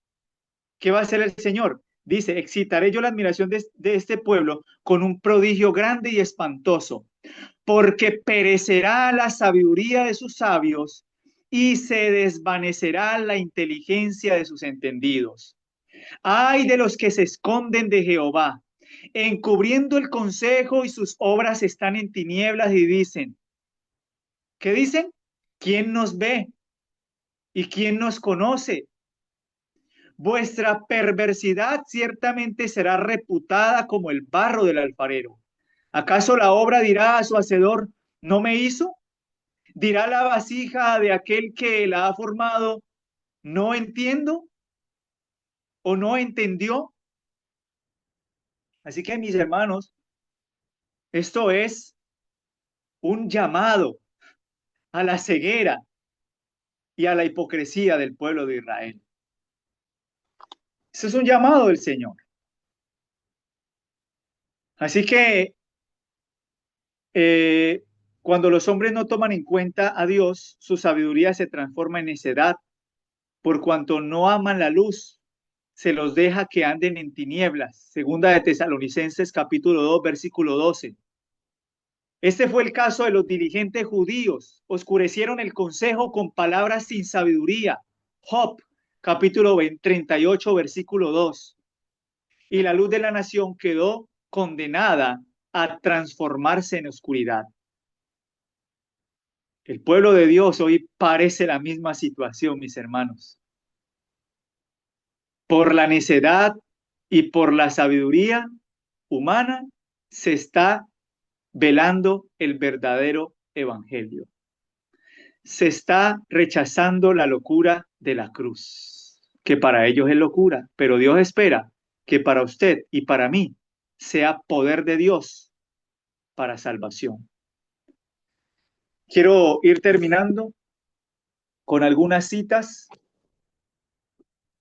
¿Qué va a hacer el Señor? Dice, excitaré yo la admiración de este pueblo con un prodigio grande y espantoso, porque perecerá la sabiduría de sus sabios y se desvanecerá la inteligencia de sus entendidos. Ay de los que se esconden de Jehová, encubriendo el consejo y sus obras están en tinieblas y dicen, ¿qué dicen? ¿Quién nos ve? ¿Y quién nos conoce? Vuestra perversidad ciertamente será reputada como el barro del alfarero. ¿Acaso la obra dirá a su hacedor, no me hizo? Dirá la vasija de aquel que la ha formado, no entiendo o no entendió. Así que mis hermanos, esto es un llamado a la ceguera y a la hipocresía del pueblo de Israel. Eso es un llamado del Señor. Así que eh, cuando los hombres no toman en cuenta a Dios, su sabiduría se transforma en necedad, por cuanto no aman la luz, se los deja que anden en tinieblas. Segunda de Tesalonicenses capítulo 2, versículo 12. Este fue el caso de los dirigentes judíos. Oscurecieron el consejo con palabras sin sabiduría. Job, capítulo 38, versículo 2. Y la luz de la nación quedó condenada a transformarse en oscuridad. El pueblo de Dios hoy parece la misma situación, mis hermanos. Por la necedad y por la sabiduría humana se está velando el verdadero evangelio. Se está rechazando la locura de la cruz, que para ellos es locura, pero Dios espera que para usted y para mí sea poder de Dios para salvación. Quiero ir terminando con algunas citas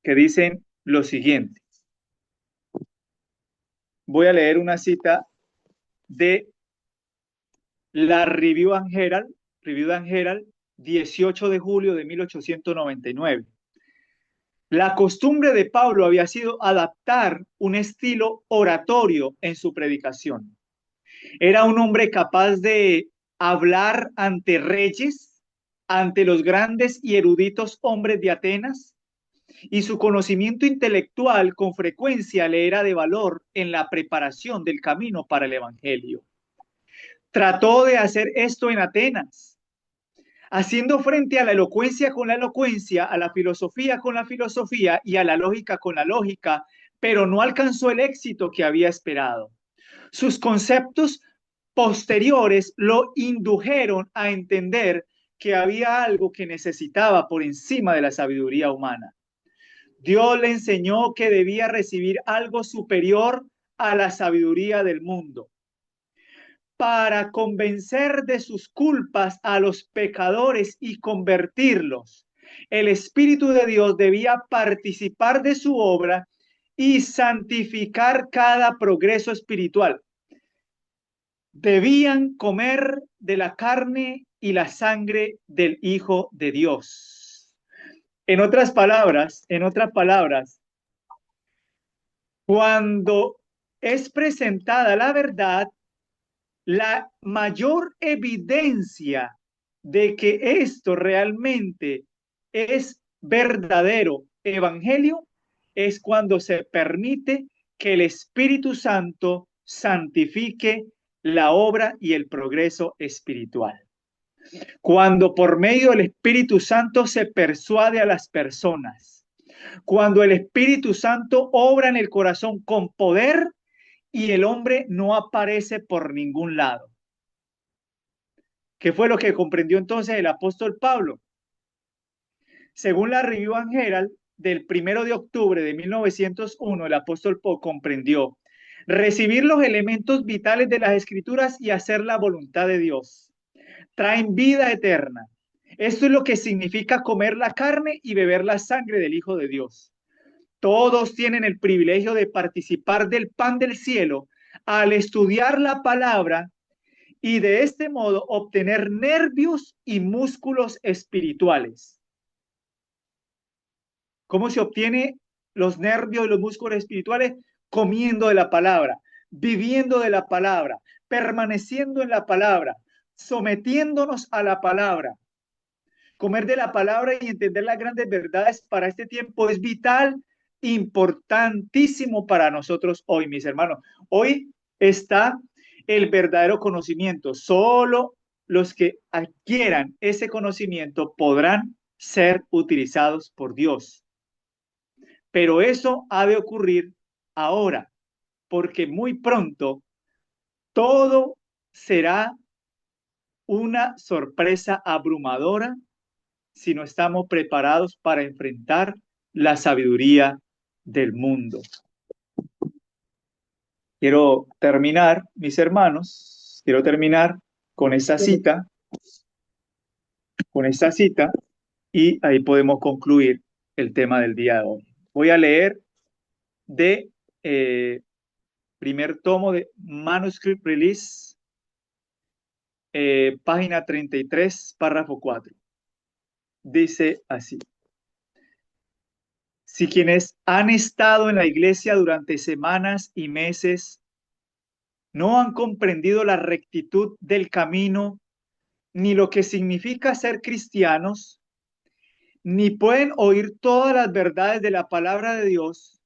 que dicen lo siguiente. Voy a leer una cita de la Review and Herald, 18 de julio de 1899. La costumbre de Pablo había sido adaptar un estilo oratorio en su predicación. Era un hombre capaz de hablar ante reyes, ante los grandes y eruditos hombres de Atenas, y su conocimiento intelectual con frecuencia le era de valor en la preparación del camino para el Evangelio. Trató de hacer esto en Atenas, haciendo frente a la elocuencia con la elocuencia, a la filosofía con la filosofía y a la lógica con la lógica, pero no alcanzó el éxito que había esperado. Sus conceptos posteriores lo indujeron a entender que había algo que necesitaba por encima de la sabiduría humana. Dios le enseñó que debía recibir algo superior a la sabiduría del mundo. Para convencer de sus culpas a los pecadores y convertirlos, el Espíritu de Dios debía participar de su obra y santificar cada progreso espiritual. Debían comer de la carne y la sangre del Hijo de Dios. En otras palabras, cuando es presentada la verdad, la mayor evidencia de que esto realmente es verdadero evangelio es cuando se permite que el Espíritu Santo santifique la obra y el progreso espiritual. Cuando por medio del Espíritu Santo se persuade a las personas, cuando el Espíritu Santo obra en el corazón con poder y el hombre no aparece por ningún lado. ¿Qué fue lo que comprendió entonces el apóstol Pablo? Según la Review and Herald del 1 de octubre de 1901, el apóstol Paul comprendió recibir los elementos vitales de las escrituras y hacer la voluntad de Dios. Traen vida eterna. Esto es lo que significa comer la carne y beber la sangre del Hijo de Dios. Todos tienen el privilegio de participar del pan del cielo al estudiar la palabra y de este modo obtener nervios y músculos espirituales. ¿Cómo se obtiene los nervios y los músculos espirituales? Comiendo de la palabra, viviendo de la palabra, permaneciendo en la palabra, sometiéndonos a la palabra. Comer de la palabra y entender las grandes verdades para este tiempo es vital, importantísimo para nosotros hoy, mis hermanos. Hoy está el verdadero conocimiento. Solo los que adquieran ese conocimiento podrán ser utilizados por Dios. Pero eso ha de ocurrir ahora, porque muy pronto todo será una sorpresa abrumadora si no estamos preparados para enfrentar la sabiduría del mundo. Quiero terminar, mis hermanos, con esta cita, y ahí podemos concluir el tema del día de hoy. Voy a leer de primer tomo de Manuscript Release, página 33, párrafo 4. Dice así: si quienes han estado en la iglesia durante semanas y meses no han comprendido la rectitud del camino, ni lo que significa ser cristianos, ni pueden oír todas las verdades de la palabra de Dios,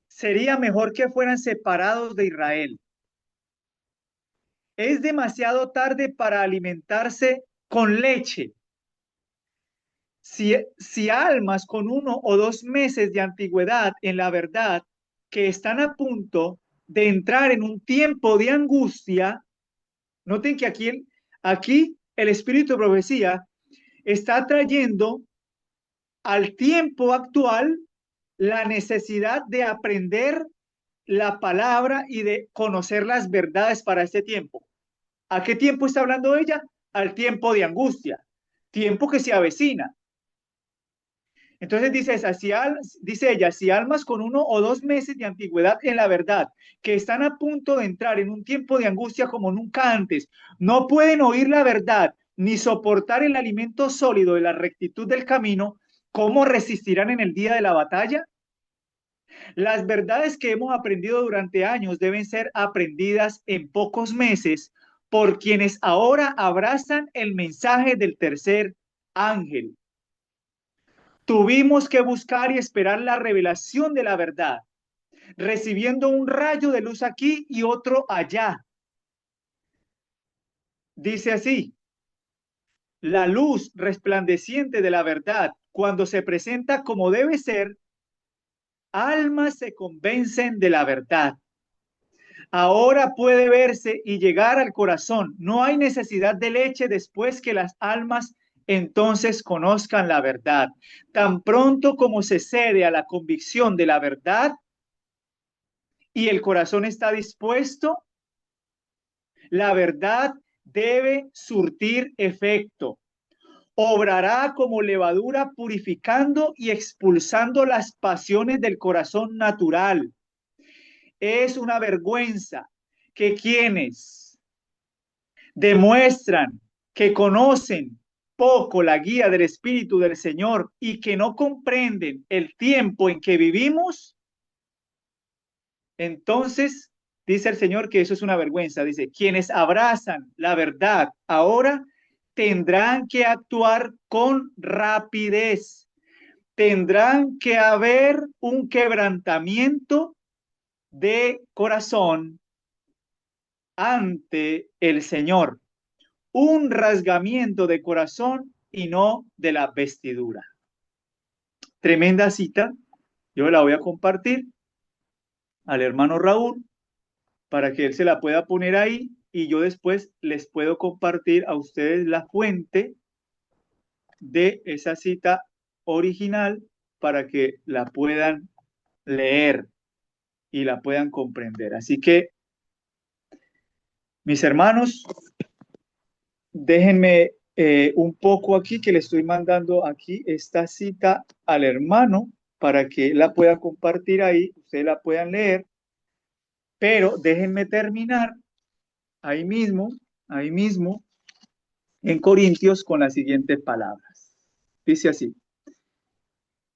sería mejor que fueran separados de Israel. Es demasiado tarde para alimentarse con leche. Si almas con 1 o 2 meses de antigüedad en la verdad, que están a punto de entrar en un tiempo de angustia, noten que aquí el espíritu de profecía está trayendo al tiempo actual la necesidad de aprender la palabra y de conocer las verdades para este tiempo. ¿A qué tiempo está hablando ella? Al tiempo de angustia, tiempo que se avecina. Entonces dice ella, si almas con 1 o 2 meses de antigüedad en la verdad, que están a punto de entrar en un tiempo de angustia como nunca antes, no pueden oír la verdad ni soportar el alimento sólido de la rectitud del camino, ¿cómo resistirán en el día de la batalla? Las verdades que hemos aprendido durante años deben ser aprendidas en pocos meses por quienes ahora abrazan el mensaje del tercer ángel. Tuvimos que buscar y esperar la revelación de la verdad, recibiendo un rayo de luz aquí y otro allá. Dice así: la luz resplandeciente de la verdad, cuando se presenta como debe ser, almas se convencen de la verdad. Ahora puede verse y llegar al corazón. No hay necesidad de leche después que las almas entonces conozcan la verdad. Tan pronto como se cede a la convicción de la verdad y el corazón está dispuesto, la verdad debe surtir efecto. Obrará como levadura purificando y expulsando las pasiones del corazón natural. Es una vergüenza que quienes demuestran que conocen poco la guía del Espíritu del Señor y que no comprenden el tiempo en que vivimos, entonces dice el Señor que eso es una vergüenza. Dice, quienes abrazan la verdad ahora tendrán que actuar con rapidez. Tendrán que haber un quebrantamiento de corazón ante el Señor, un rasgamiento de corazón y no de la vestidura. Tremenda cita, yo la voy a compartir al hermano Raúl para que él se la pueda poner ahí y yo después les puedo compartir a ustedes la fuente de esa cita original para que la puedan leer y la puedan comprender. Así que, mis hermanos, déjenme un poco aquí que le estoy mandando aquí esta cita al hermano para que la pueda compartir ahí, ustedes la puedan leer, pero déjenme terminar ahí mismo, en Corintios con las siguientes palabras. Dice así,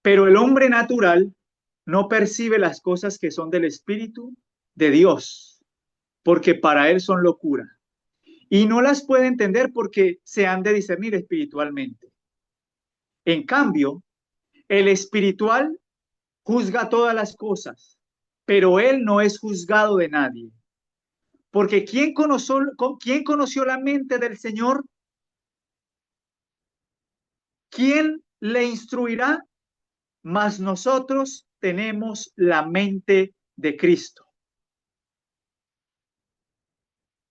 pero el hombre natural no percibe las cosas que son del Espíritu de Dios, porque para él son locura, y no las puede entender porque se han de discernir espiritualmente. En cambio, el espiritual juzga todas las cosas, pero él no es juzgado de nadie. Porque ¿quién conoció la mente del Señor? ¿Quién le instruirá? Mas nosotros tenemos la mente de Cristo.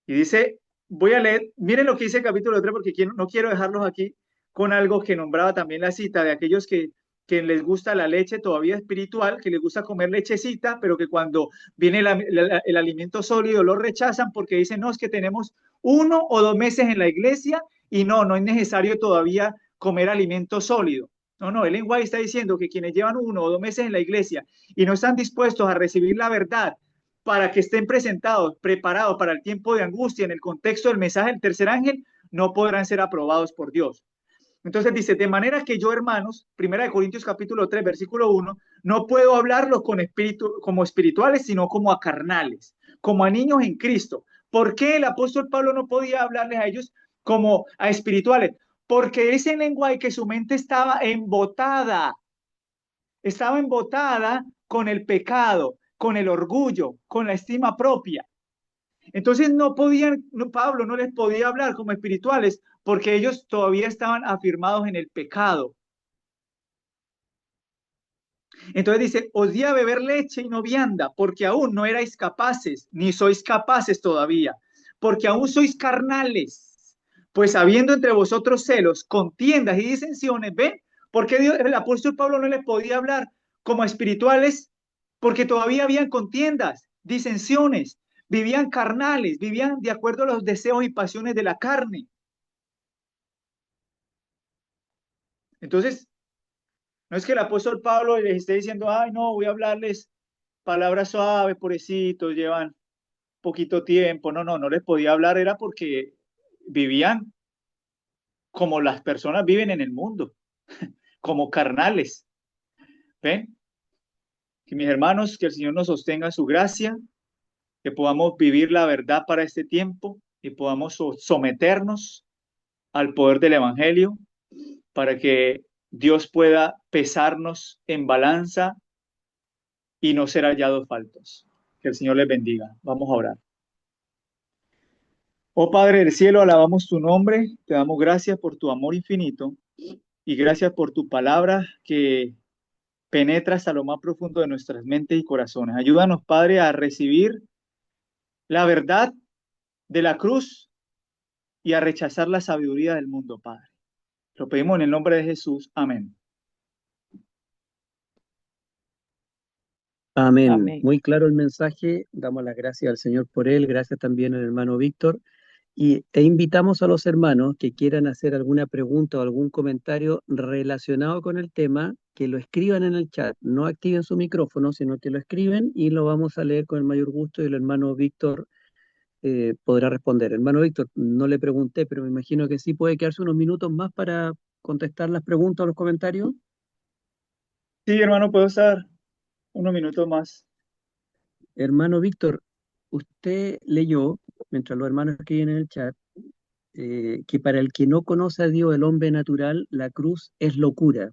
Y dice, voy a leer, miren lo que dice el capítulo 3, porque no quiero dejarlos aquí con algo que nombraba también la cita de aquellos que les gusta la leche todavía espiritual, que les gusta comer lechecita, pero que cuando viene el alimento sólido lo rechazan porque dicen, no, es que tenemos 1 o 2 meses en la iglesia y no es necesario todavía comer alimento sólido. No, el lenguaje está diciendo que quienes llevan 1 o 2 meses en la iglesia y no están dispuestos a recibir la verdad para que estén presentados, preparados para el tiempo de angustia en el contexto del mensaje del tercer ángel, no podrán ser aprobados por Dios. Entonces dice, de manera que yo, hermanos, 1 Corintios capítulo 3, versículo 1, no puedo hablarlos como espirituales, sino como a carnales, como a niños en Cristo. ¿Por qué el apóstol Pablo no podía hablarles a ellos como a espirituales? Porque ese lenguaje que su mente estaba embotada con el pecado, con el orgullo, con la estima propia. Entonces Pablo no les podía hablar como espirituales porque ellos todavía estaban afirmados en el pecado. Entonces dice, os di a beber leche y no vianda, porque aún no erais capaces, ni sois capaces todavía, porque aún sois carnales, pues habiendo entre vosotros celos, contiendas y disensiones, ¿ven? Porque el apóstol Pablo no les podía hablar como espirituales, porque todavía habían contiendas, disensiones, vivían carnales, vivían de acuerdo a los deseos y pasiones de la carne. Entonces, no es que el apóstol Pablo les esté diciendo, ay, no, voy a hablarles palabras suaves, pobrecitos, llevan poquito tiempo. No les podía hablar, era porque vivían como las personas viven en el mundo, como carnales. ¿Ven? Que mis hermanos, que el Señor nos sostenga su gracia, que podamos vivir la verdad para este tiempo y podamos someternos al poder del Evangelio para que Dios pueda pesarnos en balanza y no ser hallados faltos. Que el Señor les bendiga. Vamos a orar. Oh Padre del cielo, alabamos tu nombre, te damos gracias por tu amor infinito y gracias por tu palabra que penetra hasta lo más profundo de nuestras mentes y corazones. Ayúdanos, Padre, a recibir la verdad de la cruz y a rechazar la sabiduría del mundo, Padre. Lo pedimos en el nombre de Jesús. Amén. Amén. Amén. Muy claro el mensaje. Damos las gracias al Señor por él. Gracias también al hermano Víctor. E invitamos a los hermanos que quieran hacer alguna pregunta o algún comentario relacionado con el tema, que lo escriban en el chat. No activen su micrófono, sino que lo escriben y lo vamos a leer con el mayor gusto y el hermano Víctor podrá responder. Hermano Víctor, no le pregunté, pero me imagino que sí puede quedarse unos minutos más para contestar las preguntas o los comentarios. Sí, hermano, puedo estar unos minutos más. Hermano Víctor, usted leyó, mientras los hermanos escriben en el chat, que para el que no conoce a Dios, el hombre natural, la cruz es locura.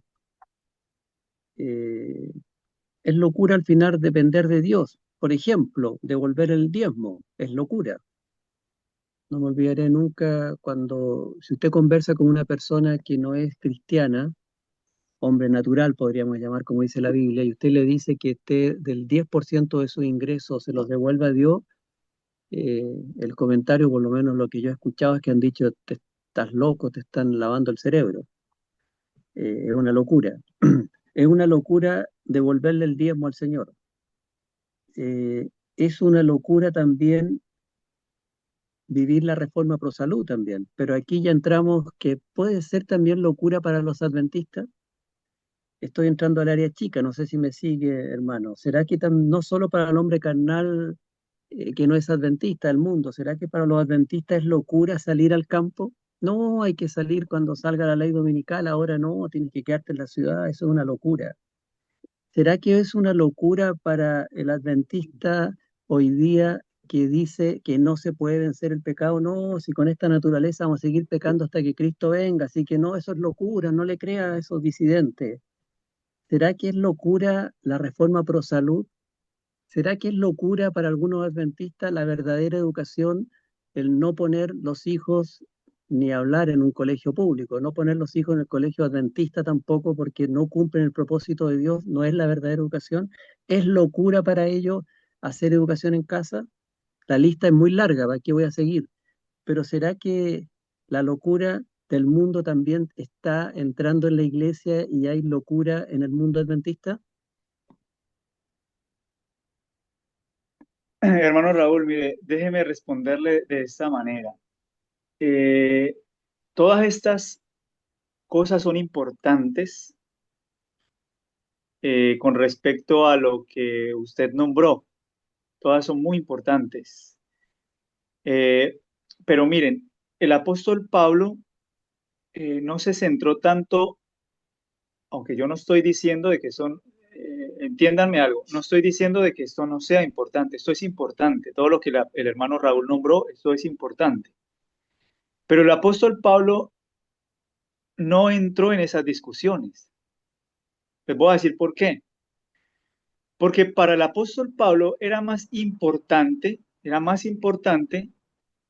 Eh, es locura al final depender de Dios. Por ejemplo, devolver el diezmo es locura. No me olvidaré nunca cuando, si usted conversa con una persona que no es cristiana, hombre natural podríamos llamar como dice la Biblia, y usted le dice que usted del 10% de sus ingresos se los devuelva a Dios, el comentario, por lo menos lo que yo he escuchado, es que han dicho, te estás loco, te están lavando el cerebro. Es una locura. Es una locura devolverle el diezmo al Señor. Es una locura también vivir la reforma pro salud también, pero aquí ya entramos que puede ser también locura para los adventistas. Estoy entrando al área chica, no sé si me sigue, hermano. ¿Será que no solo para el hombre carnal que no es adventista del mundo, será que para los adventistas es locura salir al campo? No, hay que salir cuando salga la ley dominical, ahora no, tienes que quedarte en la ciudad, eso es una locura. ¿Será que es una locura para el adventista hoy día que dice que no se puede vencer el pecado? No, si con esta naturaleza vamos a seguir pecando hasta que Cristo venga, así que no, eso es locura, no le crea a esos disidentes. ¿Será que es locura la reforma pro salud? ¿Será que es locura para algunos adventistas la verdadera educación, el no poner los hijos ni hablar en un colegio público, no poner los hijos en el colegio adventista tampoco porque no cumplen el propósito de Dios, no es la verdadera educación? ¿Es locura para ellos hacer educación en casa? La lista es muy larga, ¿para qué voy a seguir? Pero ¿será que la locura del mundo también está entrando en la iglesia y hay locura en el mundo adventista? Hermano Raúl, mire, déjeme responderle de esta manera. Eh, Todas estas cosas son importantes con respecto a lo que usted nombró. Todas son muy importantes. Eh, pero miren, el apóstol Pablo no se centró tanto, aunque yo no estoy diciendo de que son, entiéndanme algo, no estoy diciendo de que esto no sea importante, esto es importante. Todo lo que el hermano Raúl nombró, esto es importante. Pero el apóstol Pablo no entró en esas discusiones. Les voy a decir por qué. Porque para el apóstol Pablo era más importante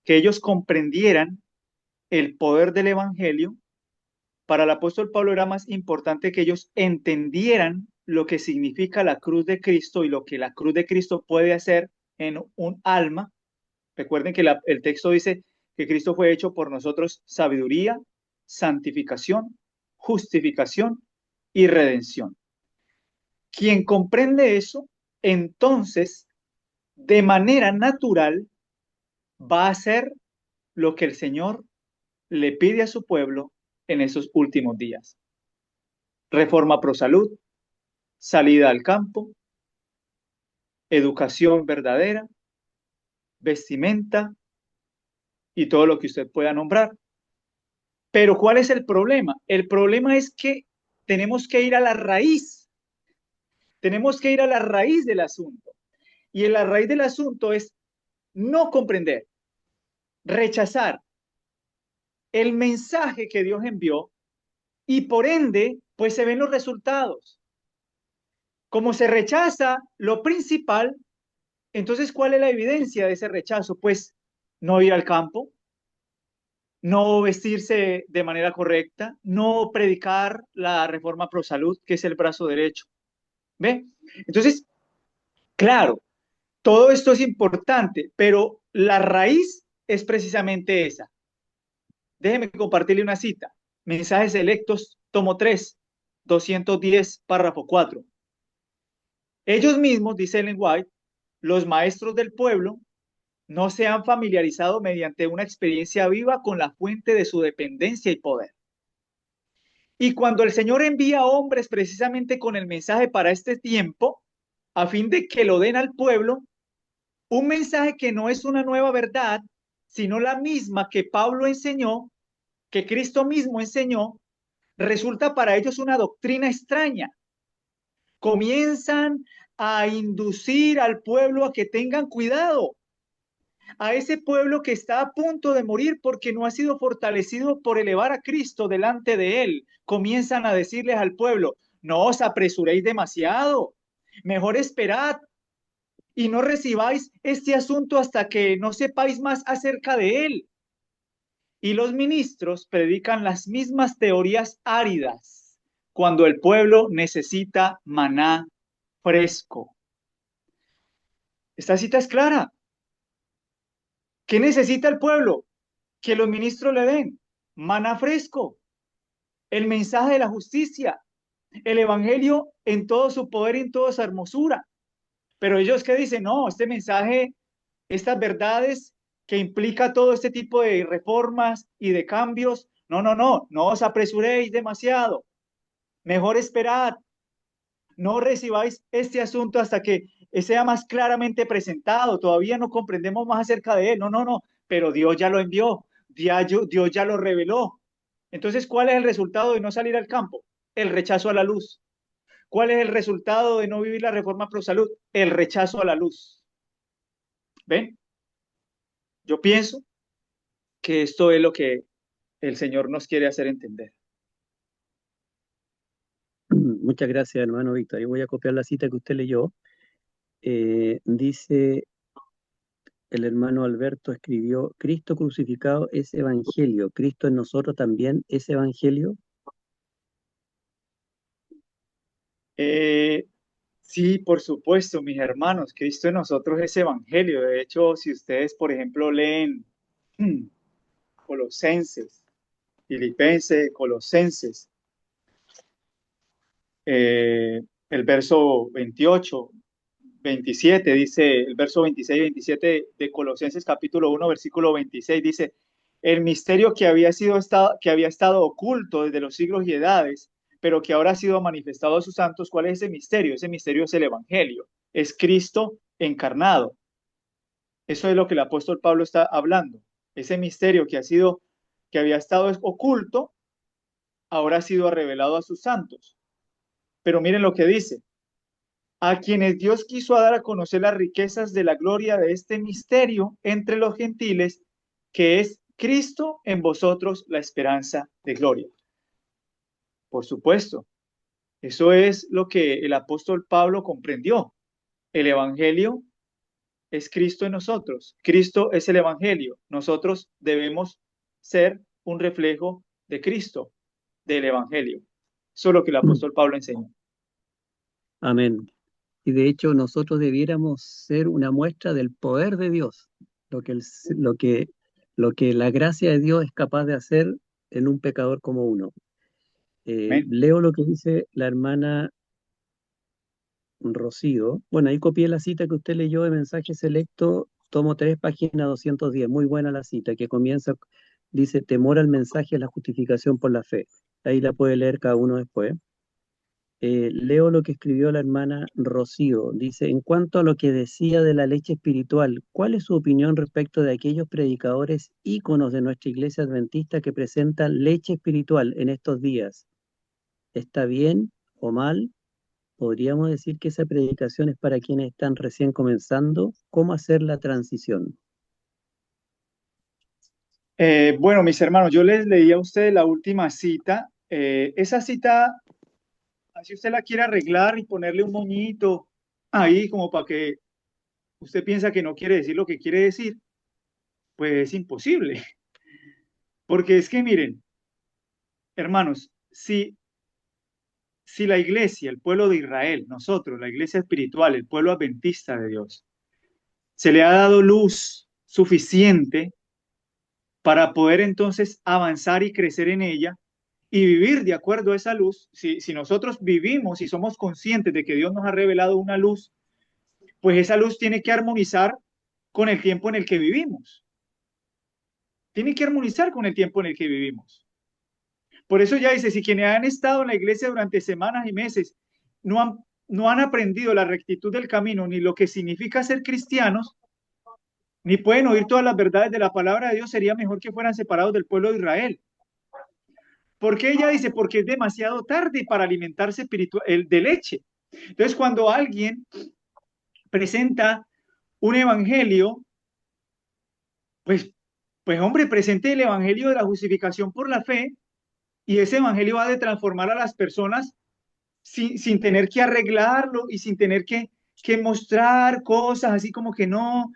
que ellos comprendieran el poder del evangelio. Para el apóstol Pablo era más importante que ellos entendieran lo que significa la cruz de Cristo y lo que la cruz de Cristo puede hacer en un alma. Recuerden que el texto dice que Cristo fue hecho por nosotros sabiduría, santificación, justificación y redención. Quien comprende eso, entonces, de manera natural, va a hacer lo que el Señor le pide a su pueblo en esos últimos días. Reforma pro salud, salida al campo, educación verdadera, vestimenta y todo lo que usted pueda nombrar. Pero ¿cuál es el problema? El problema es que tenemos que ir a la raíz, tenemos que ir a la raíz del asunto. Y en la raíz del asunto es no comprender, rechazar el mensaje que Dios envió y por ende, pues se ven los resultados. Como se rechaza lo principal, entonces, ¿cuál es la evidencia de ese rechazo? Pues no ir al campo, no vestirse de manera correcta, no predicar la reforma pro salud, que es el brazo derecho. ¿Ve? Entonces, claro, todo esto es importante, pero la raíz es precisamente esa. Déjeme compartirle una cita. Mensajes Selectos, tomo 3, 210, párrafo 4. Ellos mismos, dice Ellen White, los maestros del pueblo, no se han familiarizado mediante una experiencia viva con la fuente de su dependencia y poder. Y cuando el Señor envía hombres precisamente con el mensaje para este tiempo, a fin de que lo den al pueblo, Un mensaje que no es una nueva verdad, sino la misma que Pablo enseñó, que Cristo mismo enseñó, resulta para ellos una doctrina extraña. Comienzan a inducir al pueblo a que tengan cuidado, a ese pueblo que está a punto de morir porque no ha sido fortalecido por elevar a Cristo delante de él. Comienzan a decirles al pueblo, no os apresuréis demasiado, mejor esperad y no recibáis este asunto hasta que no sepáis más acerca de él. Y los ministros predican las mismas teorías áridas cuando el pueblo necesita maná fresco. Esta cita es clara. ¿Qué necesita el pueblo? Que los ministros le den maná fresco, el mensaje de la justicia, el evangelio en todo su poder y en toda su hermosura. Pero ellos que dicen, no, este mensaje, estas verdades que implica todo este tipo de reformas y de cambios, no os apresuréis demasiado, mejor esperad, no recibáis este asunto hasta que sea más claramente presentado, todavía no comprendemos más acerca de él, no, pero Dios ya lo envió, Dios ya lo reveló. Entonces, ¿cuál es el resultado de no salir al campo? El rechazo a la luz. ¿Cuál es el resultado de no vivir la reforma pro salud? El rechazo a la luz. ¿Ven? Yo pienso que esto es lo que el Señor nos quiere hacer entender. Muchas gracias, hermano Víctor. Yo voy a copiar la cita que usted leyó. Dice el hermano Alberto, escribió, Cristo crucificado es evangelio. Cristo en nosotros también es evangelio. Sí, por supuesto, mis hermanos, Cristo en nosotros es evangelio. De hecho, si ustedes, por ejemplo, leen Colosenses, Filipenses, Colosenses, el verso 28, 27, dice, el verso 26 y 27 de Colosenses capítulo 1, versículo 26, dice, el misterio que había estado oculto desde los siglos y edades, pero que ahora ha sido manifestado a sus santos. ¿Cuál es ese misterio? Ese misterio es el evangelio, es Cristo encarnado. Eso es lo que el apóstol Pablo está hablando. Ese misterio que había estado oculto, ahora ha sido revelado a sus santos. Pero miren lo que dice, a quienes Dios quiso dar a conocer las riquezas de la gloria de este misterio entre los gentiles, que es Cristo en vosotros, la esperanza de gloria. Por supuesto, eso es lo que el apóstol Pablo comprendió. El evangelio es Cristo en nosotros. Cristo es el evangelio. Nosotros debemos ser un reflejo de Cristo, del evangelio. Eso es lo que el apóstol Pablo enseñó. Amén. Y de hecho nosotros debiéramos ser una muestra del poder de Dios, lo que, lo que la gracia de Dios es capaz de hacer en un pecador como uno. Amén. Leo lo que dice la hermana Rocío. Bueno, ahí copié la cita que usted leyó de mensaje selecto, tomo 3, página 210. Muy buena la cita, que comienza, dice, temor al mensaje es la justificación por la fe. Ahí la puede leer cada uno después. Leo lo que escribió la hermana Rocío. Dice, en cuanto a lo que decía de la leche espiritual, ¿cuál es su opinión respecto de aquellos predicadores íconos de nuestra iglesia adventista que presentan leche espiritual en estos días? ¿Está bien o mal? ¿Podríamos decir que esa predicación es para quienes están recién comenzando? ¿Cómo hacer la transición? Bueno, mis hermanos, yo les leí a ustedes la última cita. Esa cita, si usted la quiere arreglar y ponerle un moñito ahí como para que usted piensa que no quiere decir lo que quiere decir, pues es imposible. Porque es que miren, hermanos, si la iglesia, el pueblo de Israel, nosotros, la iglesia espiritual, el pueblo adventista de Dios, se le ha dado luz suficiente para poder entonces avanzar y crecer en ella y vivir de acuerdo a esa luz, si nosotros vivimos y somos conscientes de que Dios nos ha revelado una luz, pues esa luz tiene que armonizar con el tiempo en el que vivimos. Tiene que armonizar con el tiempo en el que vivimos. Por eso ya dice, si quienes han estado en la iglesia durante semanas y meses no han aprendido la rectitud del camino ni lo que significa ser cristianos, ni pueden oír todas las verdades de la palabra de Dios, sería mejor que fueran separados del pueblo de Israel. ¿Por qué ella dice? Porque es demasiado tarde para alimentarse espiritual, de leche. Entonces, cuando alguien presenta un evangelio, pues, pues hombre, presente el evangelio de la justificación por la fe, y ese evangelio va de transformar a las personas sin tener que arreglarlo y sin tener que mostrar cosas así como que no,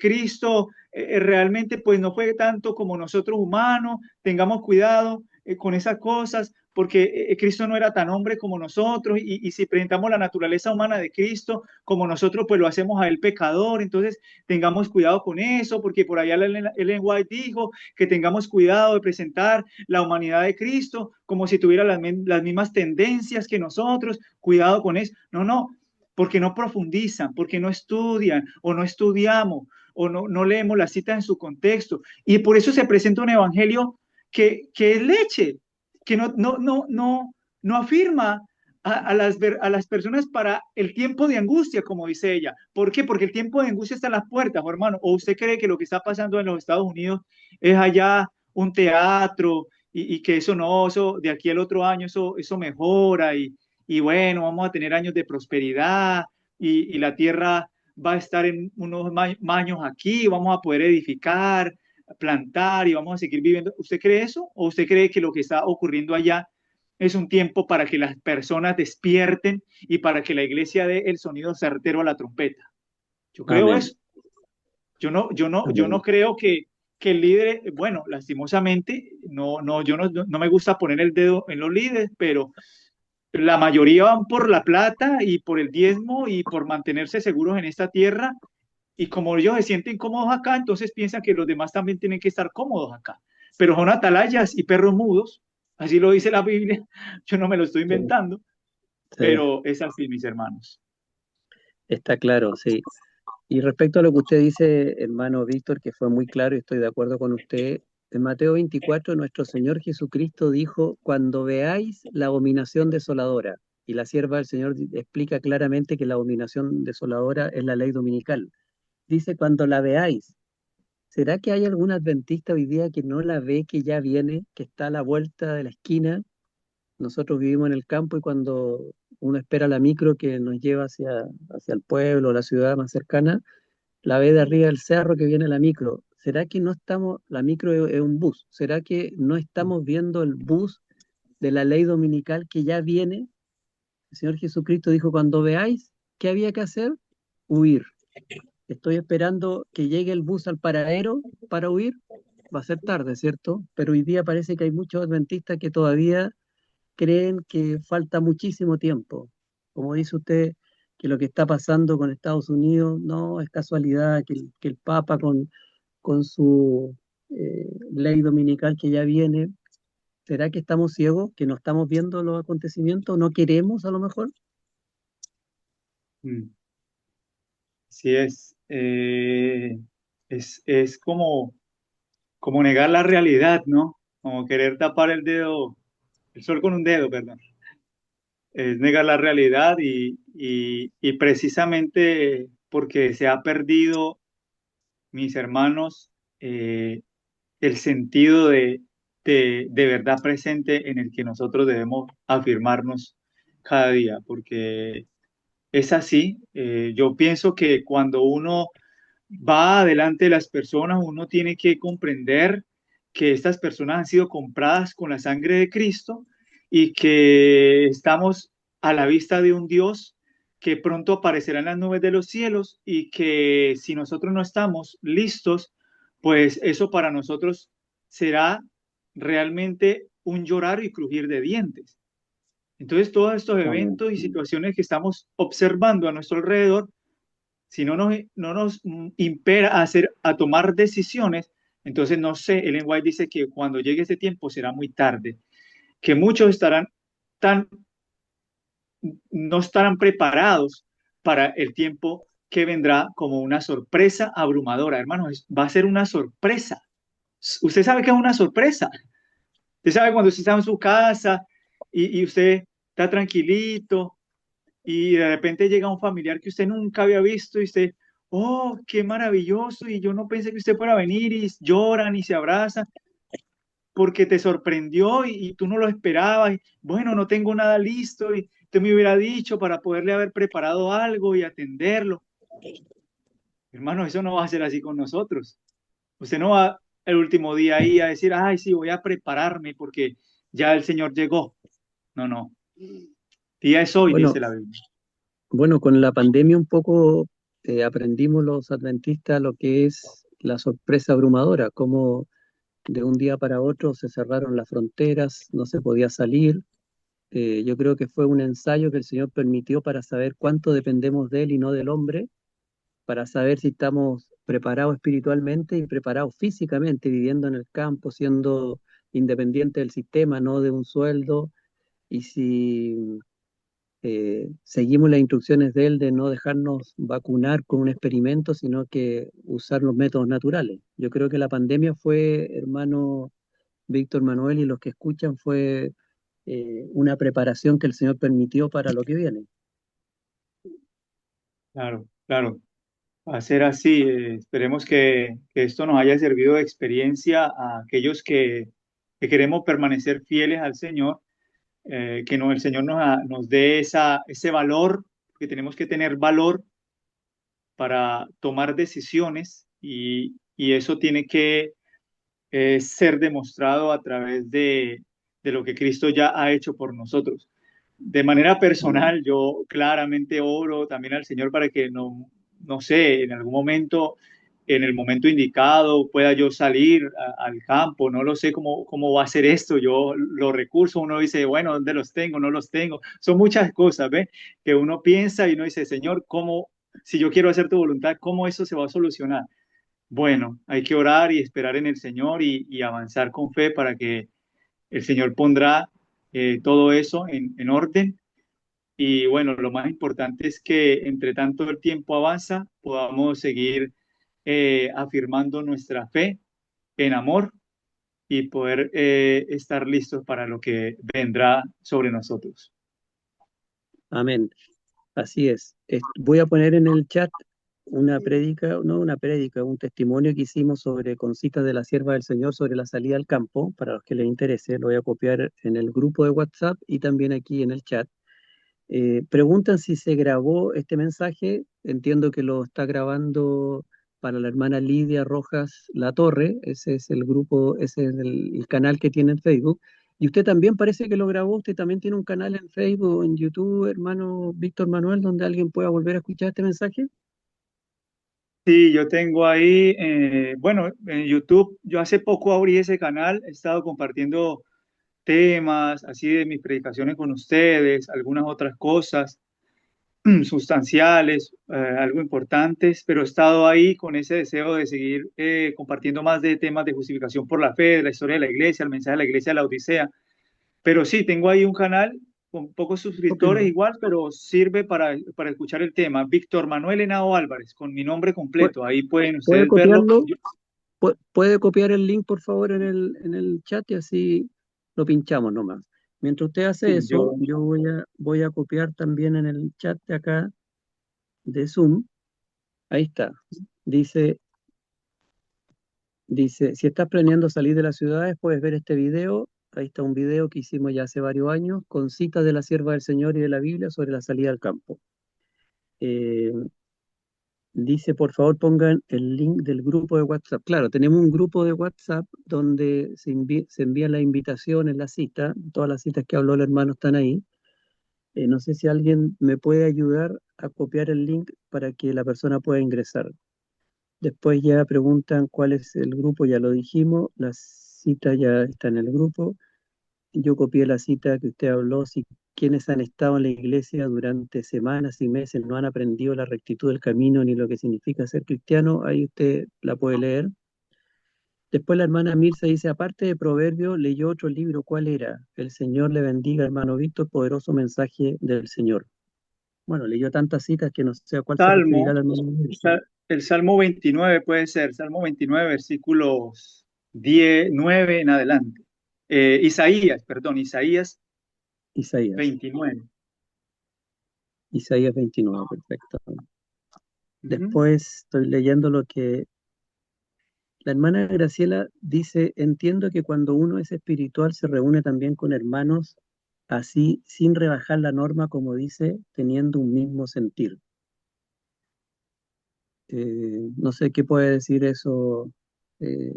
Cristo realmente pues no fue tanto como nosotros humanos, tengamos cuidado con esas cosas, porque Cristo no era tan hombre como nosotros, y si presentamos la naturaleza humana de Cristo como nosotros, pues lo hacemos a él pecador. Entonces tengamos cuidado con eso, porque por allá Ellen White dijo que tengamos cuidado de presentar la humanidad de Cristo como si tuviera las mismas tendencias que nosotros. Cuidado con eso. No, no, porque no profundizan, porque no estudian o no estudiamos o no leemos las citas en su contexto. Y por eso se presenta un evangelio que es leche, que no afirma a las personas para el tiempo de angustia, como dice ella. ¿Por qué? Porque el tiempo de angustia está a las puertas, hermano. ¿O usted cree que lo que está pasando en los Estados Unidos es allá un teatro y que eso no, eso de aquí al otro año eso mejora y bueno, vamos a tener años de prosperidad y la tierra va a estar en unos años aquí, vamos a poder edificar, plantar y vamos a seguir viviendo? ¿Usted cree eso? ¿O usted cree que lo que está ocurriendo allá es un tiempo para que las personas despierten y para que la iglesia dé el sonido certero a la trompeta? Yo creo Amén, eso. Yo no amén. creo que el líder, bueno, lastimosamente, no me gusta poner el dedo en los líderes, pero la mayoría van por la plata y por el diezmo y por mantenerse seguros en esta tierra. Y como ellos se sienten cómodos acá, entonces piensan que los demás también tienen que estar cómodos acá. Pero son atalayas y perros mudos, así lo dice la Biblia. Yo no me lo estoy Sí, inventando, sí, pero es así, mis hermanos. está claro, sí. Y respecto a lo que usted dice, hermano Víctor, que fue muy claro y estoy de acuerdo con usted, en Mateo 24 nuestro Señor Jesucristo dijo, cuando veáis la abominación desoladora, y la sierva del Señor explica claramente que la abominación desoladora es la ley dominical. Dice, cuando la veáis, ¿será que hay algún adventista hoy día que no la ve, que ya viene, que está a la vuelta de la esquina? Nosotros vivimos en el campo y cuando uno espera la micro que nos lleva hacia el pueblo, la ciudad más cercana, la ve de arriba del cerro que viene la micro. ¿Será que no estamos, la micro es un bus, ¿será que no estamos viendo el bus de la ley dominical que ya viene? El Señor Jesucristo dijo, cuando veáis, ¿qué había que hacer? Huir. Estoy esperando que llegue el bus al paradero para huir. Va a ser tarde, ¿cierto? Pero hoy día parece que hay muchos adventistas que todavía creen que falta muchísimo tiempo. Como dice usted, que lo que está pasando con Estados Unidos no es casualidad, que el Papa con su ley dominical que ya viene, ¿será que estamos ciegos, que no estamos viendo los acontecimientos? ¿No queremos a lo mejor? Mm. Sí es como negar la realidad, ¿no? Como querer tapar el sol con un dedo, perdón. Es negar la realidad y precisamente porque se ha perdido, mis hermanos, el sentido de verdad presente en el que nosotros debemos afirmarnos cada día, porque es así. Yo pienso que cuando uno va adelante de las personas, uno tiene que comprender que estas personas han sido compradas con la sangre de Cristo y que estamos a la vista de un Dios que pronto aparecerá en las nubes de los cielos y que si nosotros no estamos listos, pues eso para nosotros será realmente un llorar y crujir de dientes. Entonces, todos estos Amén. eventos y situaciones que estamos observando a nuestro alrededor, si no nos impera a tomar decisiones, entonces no sé, Ellen White dice que cuando llegue ese tiempo será muy tarde, que muchos tan, no estarán preparados para el tiempo que vendrá como una sorpresa abrumadora. Hermanos, va a ser una sorpresa. Usted sabe que es una sorpresa. Usted sabe cuando usted está en su casa y usted está tranquilito y de repente llega un familiar que usted nunca había visto y usted, oh, qué maravilloso, y yo no pensé que usted fuera a venir, y lloran y se abrazan porque te sorprendió y tú no lo esperabas. Y, bueno, no tengo nada listo y usted me hubiera dicho para poderle haber preparado algo y atenderlo. Hermano, eso no va a ser así con nosotros. Usted no va el último día ahí a decir, ay, sí, voy a prepararme porque ya el Señor llegó. No, no. Día es hoy, Bueno, dice la Biblia. bueno, con la pandemia un poco aprendimos los adventistas lo que es la sorpresa abrumadora, como de un día para otro se cerraron las fronteras, no se podía salir. Yo creo que fue un ensayo que el Señor permitió para saber cuánto dependemos de Él y no del hombre, para saber si estamos preparados espiritualmente y preparados físicamente, viviendo en el campo, siendo independientes del sistema, no de un sueldo, y si seguimos las instrucciones de él de no dejarnos vacunar con un experimento, sino que usar los métodos naturales. Yo creo que la pandemia fue, hermano Víctor Manuel, y los que escuchan, fue una preparación que el Señor permitió para lo que viene. Claro, claro. Va a ser así. Esperemos que esto nos haya servido de experiencia a aquellos que queremos permanecer fieles al Señor, que no, el Señor nos dé ese valor, que tenemos que tener valor para tomar decisiones y eso tiene que ser demostrado a través de lo que Cristo ya ha hecho por nosotros. De manera Amén. personal, yo claramente oro también al Señor para que no sé, en algún momento, en el momento indicado, pueda yo salir al campo. No lo sé cómo va a ser esto. Yo, los recursos, uno dice, bueno, ¿dónde los tengo? No los tengo. Son muchas cosas, ¿ves? Que uno piensa y uno dice, Señor, ¿cómo, si yo quiero hacer tu voluntad, cómo eso se va a solucionar? Bueno, hay que orar y esperar en el Señor y avanzar con fe para que el Señor pondrá todo eso en orden. Y bueno, lo más importante es que entre tanto el tiempo avanza, podamos seguir afirmando nuestra fe en amor y poder estar listos para lo que vendrá sobre nosotros. Amén. Así es. Voy a poner en el chat una prédica, no una prédica, un testimonio que hicimos sobre Concita de la Sierva del Señor sobre la salida al campo, para los que les interese. Lo voy a copiar en el grupo de WhatsApp y también aquí en el chat. Preguntan si se grabó este mensaje. Entiendo que lo está grabando para la hermana Lidia Rojas La Torre. Ese es el grupo, ese es el canal que tiene en Facebook. Y usted también parece que lo grabó. Usted también tiene un canal en Facebook o en YouTube, hermano Víctor Manuel, donde alguien pueda volver a escuchar este mensaje. Sí, yo tengo ahí, bueno, en YouTube, yo hace poco abrí ese canal, he estado compartiendo temas así de mis predicaciones con ustedes, algunas otras cosas sustanciales, algo importantes, pero he estado ahí con ese deseo de seguir compartiendo más de temas de justificación por la fe, de la historia de la iglesia, el mensaje de la iglesia de la Odisea. Pero sí, tengo ahí un canal con pocos suscriptores Cópielo. igual, pero sirve para escuchar el tema. Víctor Manuel Henao Álvarez, con mi nombre Pu- completo. Ahí pueden ¿Puede ustedes verlo. copiarlo? ¿Puede copiar el link, por favor, en el chat y así lo pinchamos nomás? Mientras usted hace Sí, eso, yo voy a copiar también en el chat de acá de Zoom. Ahí está. Dice, si estás planeando salir de las ciudades, puedes ver este video. Ahí está un video que hicimos ya hace varios años con citas de la sierva del Señor y de la Biblia sobre la salida al campo. Eh, Dice, por favor, pongan el link del grupo de WhatsApp. Claro, tenemos un grupo de WhatsApp donde se envían las invitaciones, las citas. Todas las citas que habló el hermano están ahí. No sé si alguien me puede ayudar a copiar el link para que la persona pueda ingresar. Después ya preguntan cuál es el grupo, ya lo dijimos. La cita ya está en el grupo. Yo copié la cita que usted habló, si quienes han estado en la iglesia durante semanas y meses no han aprendido la rectitud del camino ni lo que significa ser cristiano, ahí usted la puede leer. Después la hermana Mirza dice, aparte de Proverbios, leyó otro libro, ¿cuál era? El Señor le bendiga, hermano Víctor, poderoso mensaje del Señor. Bueno, leyó tantas citas que no sé a cuál se referirá Salmo, la hermana Mirza. el Salmo 29 puede ser, Salmo 29, versículos 10, 9 en adelante. Isaías, perdón, Isaías Isaías. 29. Isaías 29, perfecto. Ujú. Después estoy leyendo lo que la hermana Graciela dice, entiendo que cuando uno es espiritual se reúne también con hermanos, así sin rebajar la norma, como dice, teniendo un mismo sentir. No sé qué puede decir eso, eh,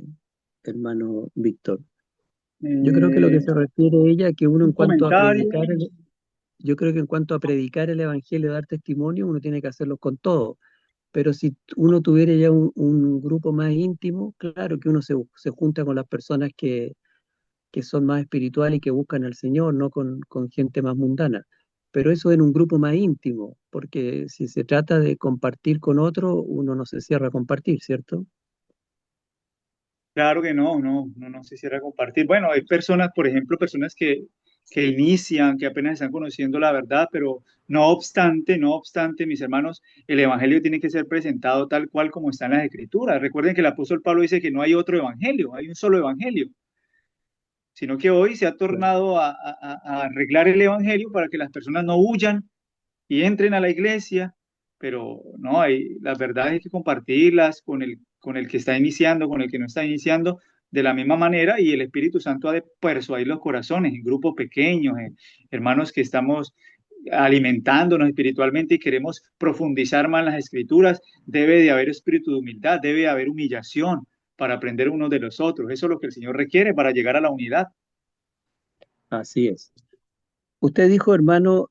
hermano Víctor. Yo creo que lo que Eh, se refiere ella, que uno un en cuanto a comentario. predicar, yo creo que en cuanto a predicar el evangelio, dar testimonio, uno tiene que hacerlo con todo. Pero si uno tuviera ya un grupo más íntimo, claro que uno se junta con las personas que son más espirituales y que buscan al Señor, no con gente más mundana. Pero eso en un grupo más íntimo, porque si se trata de compartir con otro, uno no se cierra a compartir, ¿cierto? Claro que no se cierra a compartir. Bueno, hay personas, por ejemplo, personas que inician, que apenas están conociendo la verdad, pero no obstante, mis hermanos, el evangelio tiene que ser presentado tal cual como está en las escrituras. Recuerden que el apóstol Pablo dice que no hay otro evangelio, hay un solo evangelio, sino que hoy se ha Claro. tornado a arreglar el evangelio para que las personas no huyan y entren a la iglesia, pero no, las verdades hay que compartirlas con el que está iniciando, con el que no está iniciando, de la misma manera, y el Espíritu Santo ha de persuadir los corazones en grupos pequeños, hermanos que estamos alimentándonos espiritualmente y queremos profundizar más en las escrituras, debe de haber espíritu de humildad, debe de haber humillación para aprender unos de los otros. Eso es lo que el Señor requiere para llegar a la unidad. Así es. Usted dijo, hermano,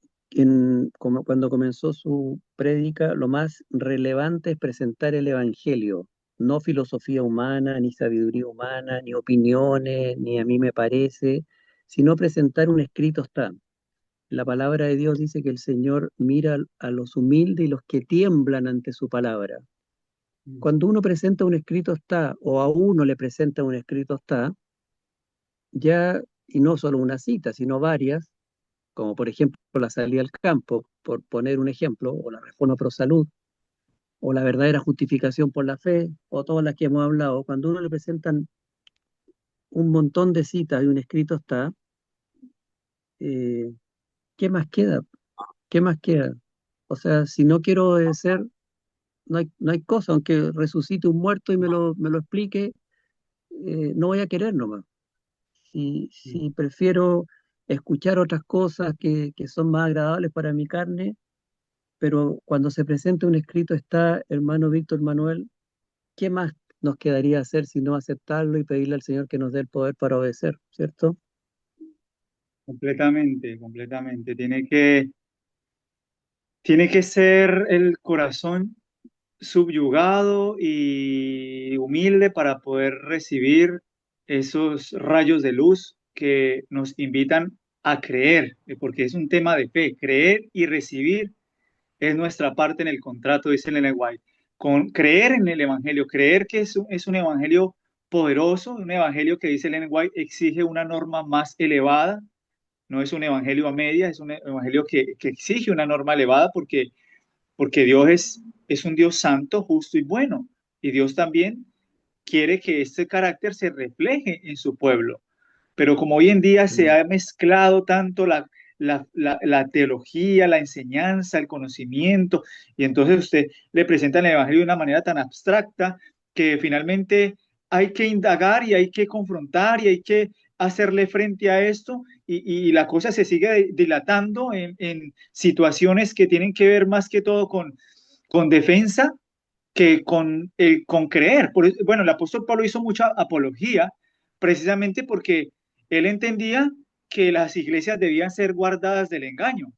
como cuando comenzó su prédica, lo más relevante es presentar el Evangelio, no filosofía humana, ni sabiduría humana, ni opiniones, ni a mí me parece, sino presentar un escrito está. La palabra de Dios dice que el Señor mira a los humildes y los que tiemblan ante su palabra. Cuando uno presenta un escrito está, o a uno le presenta un escrito está, ya, y no solo una cita, sino varias, como por ejemplo la salida al campo, por poner un ejemplo, o la reforma pro salud, o la verdadera justificación por la fe, o todas las que hemos hablado, cuando uno le presentan un montón de citas y un escrito está, eh, ¿qué más queda? ¿Qué más queda? O sea, si no quiero obedecer, no hay cosa, aunque resucite un muerto y me lo explique, no voy a querer nomás. Si prefiero escuchar otras cosas que son más agradables para mi carne, pero cuando se presenta un escrito está, hermano Víctor Manuel, ¿qué más nos quedaría hacer si no aceptarlo y pedirle al Señor que nos dé el poder para obedecer, ¿cierto? Completamente, completamente. Tiene que ser el corazón subyugado y humilde para poder recibir esos rayos de luz que nos invitan a creer, porque es un tema de fe. Creer y recibir es nuestra parte en el contrato, dice Ellen White. Con creer en el Evangelio, creer que es un Evangelio poderoso, un Evangelio que dice Ellen White exige una norma más elevada, no es un Evangelio a medias, es un Evangelio que exige una norma elevada porque Dios es un Dios santo, justo y bueno. Y Dios también quiere que este carácter se refleje en su pueblo. Pero como hoy en día se Mm. ha mezclado tanto la teología, la enseñanza, el conocimiento, y entonces usted le presenta el Evangelio de una manera tan abstracta que finalmente hay que indagar y hay que confrontar y hay que hacerle frente a esto y la cosa se sigue dilatando en situaciones que tienen que ver más que todo con defensa que con creer. Bueno, el apóstol Pablo hizo mucha apología precisamente porque él entendía que las iglesias debían ser guardadas del engaño.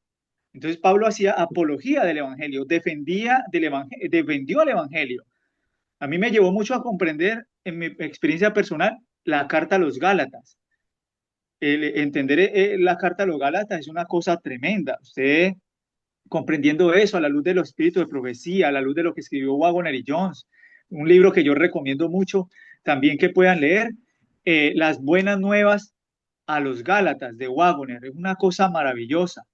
Entonces Pablo hacía apología del evangelio, defendió el evangelio. A mí me llevó mucho a comprender en mi experiencia personal la carta a los Gálatas. Entender la carta a los Gálatas es una cosa tremenda. Usted comprendiendo eso a la luz de los espíritus de profecía, a la luz de lo que escribió Wagner y Jones, un libro que yo recomiendo mucho también que puedan leer, Las Buenas Nuevas a los Gálatas de Wagner, es una cosa maravillosa.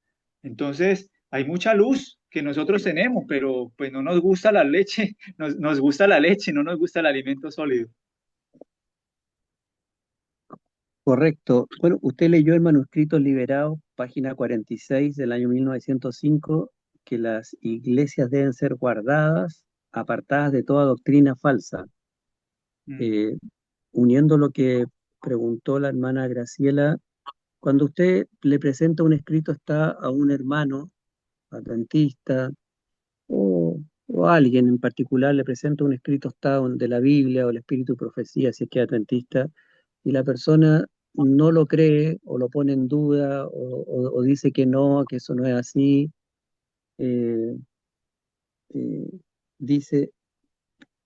Entonces, hay mucha luz que nosotros tenemos, pero pues no nos gusta la leche, nos gusta la leche, no nos gusta el alimento sólido. Correcto. Bueno, usted leyó el manuscrito liberado, página 46 del año 1905, que las iglesias deben ser guardadas apartadas de toda doctrina falsa. Mm. Eh, Uniendo lo que preguntó la hermana Graciela, cuando usted le presenta un escrito está a un hermano adventista o a alguien en particular, le presenta un escrito está de la Biblia o el Espíritu de Profecía, si es que es adventista, y la persona no lo cree o lo pone en duda o dice que no, que eso no es así, eh, eh, dice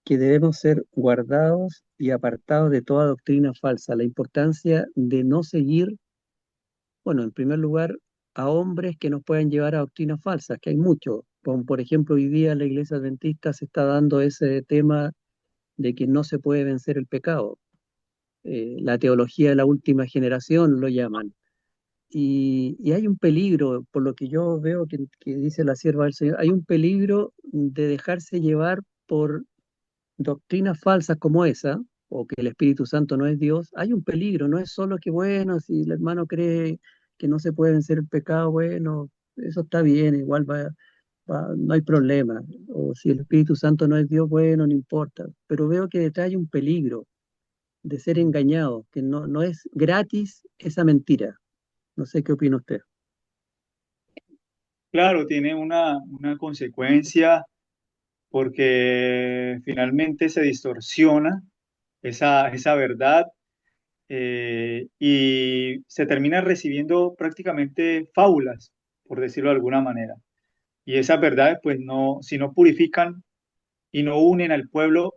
que debemos ser guardados y apartados de toda doctrina falsa. La importancia de no seguir, bueno, en primer lugar, a hombres que nos puedan llevar a doctrinas falsas, que hay muchos. Como por ejemplo, hoy día la Iglesia Adventista se está dando ese tema de que no se puede vencer el pecado. La teología de la última generación lo llaman. Y hay un peligro, por lo que yo veo que dice la sierva del Señor, hay un peligro de dejarse llevar por doctrinas falsas como esa, o que el Espíritu Santo no es Dios. Hay un peligro, no es solo que, bueno, si el hermano cree que no se puede vencer el pecado, bueno, eso está bien, igual no hay problema. O si el Espíritu Santo no es Dios, bueno, no importa. Pero veo que detrás hay un peligro de ser engañado, que no es gratis esa mentira. No sé qué opina usted. Claro, tiene una consecuencia porque finalmente se distorsiona esa verdad, y se termina recibiendo prácticamente fábulas, por decirlo de alguna manera. Y esas verdades, pues no, si no purifican y no unen al pueblo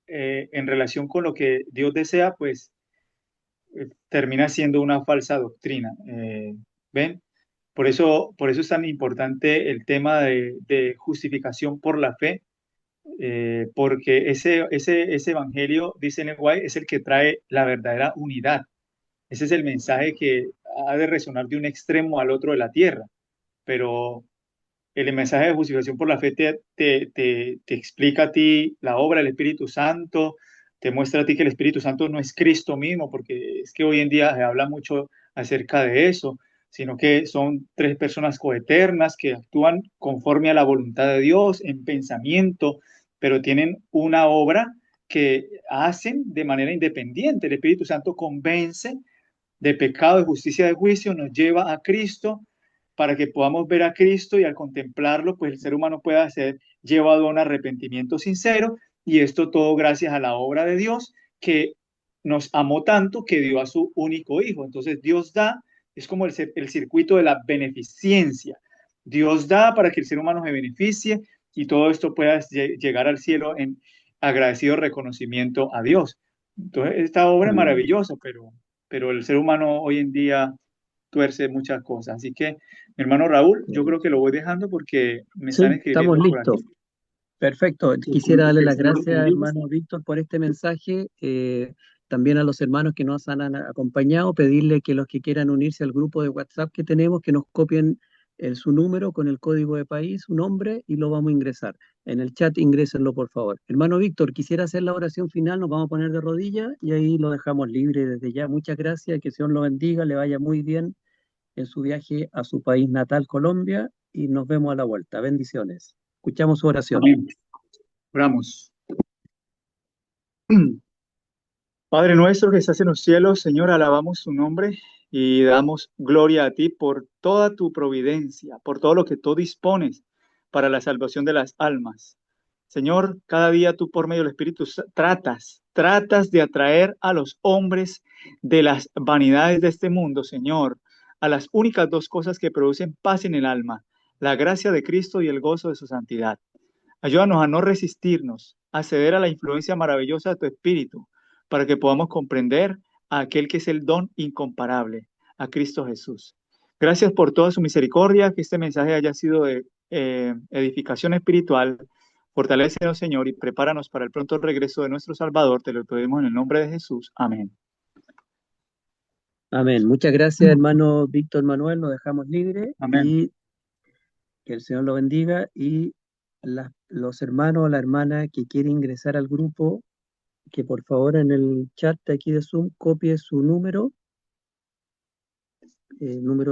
en relación con lo que Dios desea, pues termina siendo una falsa doctrina. ¿Ven? Por eso es tan importante el tema de justificación por la fe, porque ese evangelio, dice Ellen White, es el que trae la verdadera unidad. Ese es el mensaje que ha de resonar de un extremo al otro de la tierra. Pero el mensaje de justificación por la fe te explica a ti la obra del Espíritu Santo, te muestra a ti que el Espíritu Santo no es Cristo mismo, porque es que hoy en día se habla mucho acerca de eso, sino que son tres personas coeternas que actúan conforme a la voluntad de Dios en pensamiento, pero tienen una obra que hacen de manera independiente. El Espíritu Santo convence de pecado, de justicia, de juicio, nos lleva a Cristo para que podamos ver a Cristo y al contemplarlo, pues el ser humano pueda ser llevado a un arrepentimiento sincero y esto todo gracias a la obra de Dios que nos amó tanto que dio a su único hijo. Entonces Dios da, es como el circuito de la beneficencia. Dios da para que el ser humano se beneficie y todo esto pueda llegar al cielo en agradecido reconocimiento a Dios. Entonces, esta obra es Mm. maravillosa, pero el ser humano hoy en día tuerce muchas cosas. Así que, mi hermano Raúl, yo creo que lo voy dejando porque me están Sí, estamos escribiendo por aquí. listos. Perfecto. Que Quisiera darle el las Señor los gracias, bendiga. hermano Víctor, por este mensaje. También a los hermanos que nos han acompañado, pedirle que los que quieran unirse al grupo de WhatsApp que tenemos, que nos copien su número con el código de país, su nombre, y lo vamos a ingresar. En el chat ingrésenlo, por favor. Hermano Víctor, quisiera hacer la oración final, nos vamos a poner de rodillas y ahí lo dejamos libre desde ya. Muchas gracias, que el Señor lo bendiga, le vaya muy bien en su viaje a su país natal, Colombia, y nos vemos a la vuelta. Bendiciones. Escuchamos su oración. Amén. Oramos. Padre nuestro que estás en los cielos, Señor, alabamos tu nombre y damos gloria a ti por toda tu providencia, por todo lo que tú dispones para la salvación de las almas. Señor, cada día tú por medio del Espíritu tratas de atraer a los hombres de las vanidades de este mundo, Señor, a las únicas dos cosas que producen paz en el alma, la gracia de Cristo y el gozo de su santidad. Ayúdanos a no resistirnos, a ceder a la influencia maravillosa de tu Espíritu, para que podamos comprender a aquel que es el don incomparable, a Cristo Jesús. Gracias por toda su misericordia, que este mensaje haya sido de edificación espiritual. Fortalécenos, Señor, y prepáranos para el pronto regreso de nuestro Salvador. Te lo pedimos en el nombre de Jesús. Amén. Amén. Muchas gracias, hermano Víctor Manuel. Nos dejamos libre Amén. y que el Señor lo bendiga. Y los hermanos o la hermana que quiere ingresar al grupo, que por favor en el chat de aquí de Zoom copie su número, número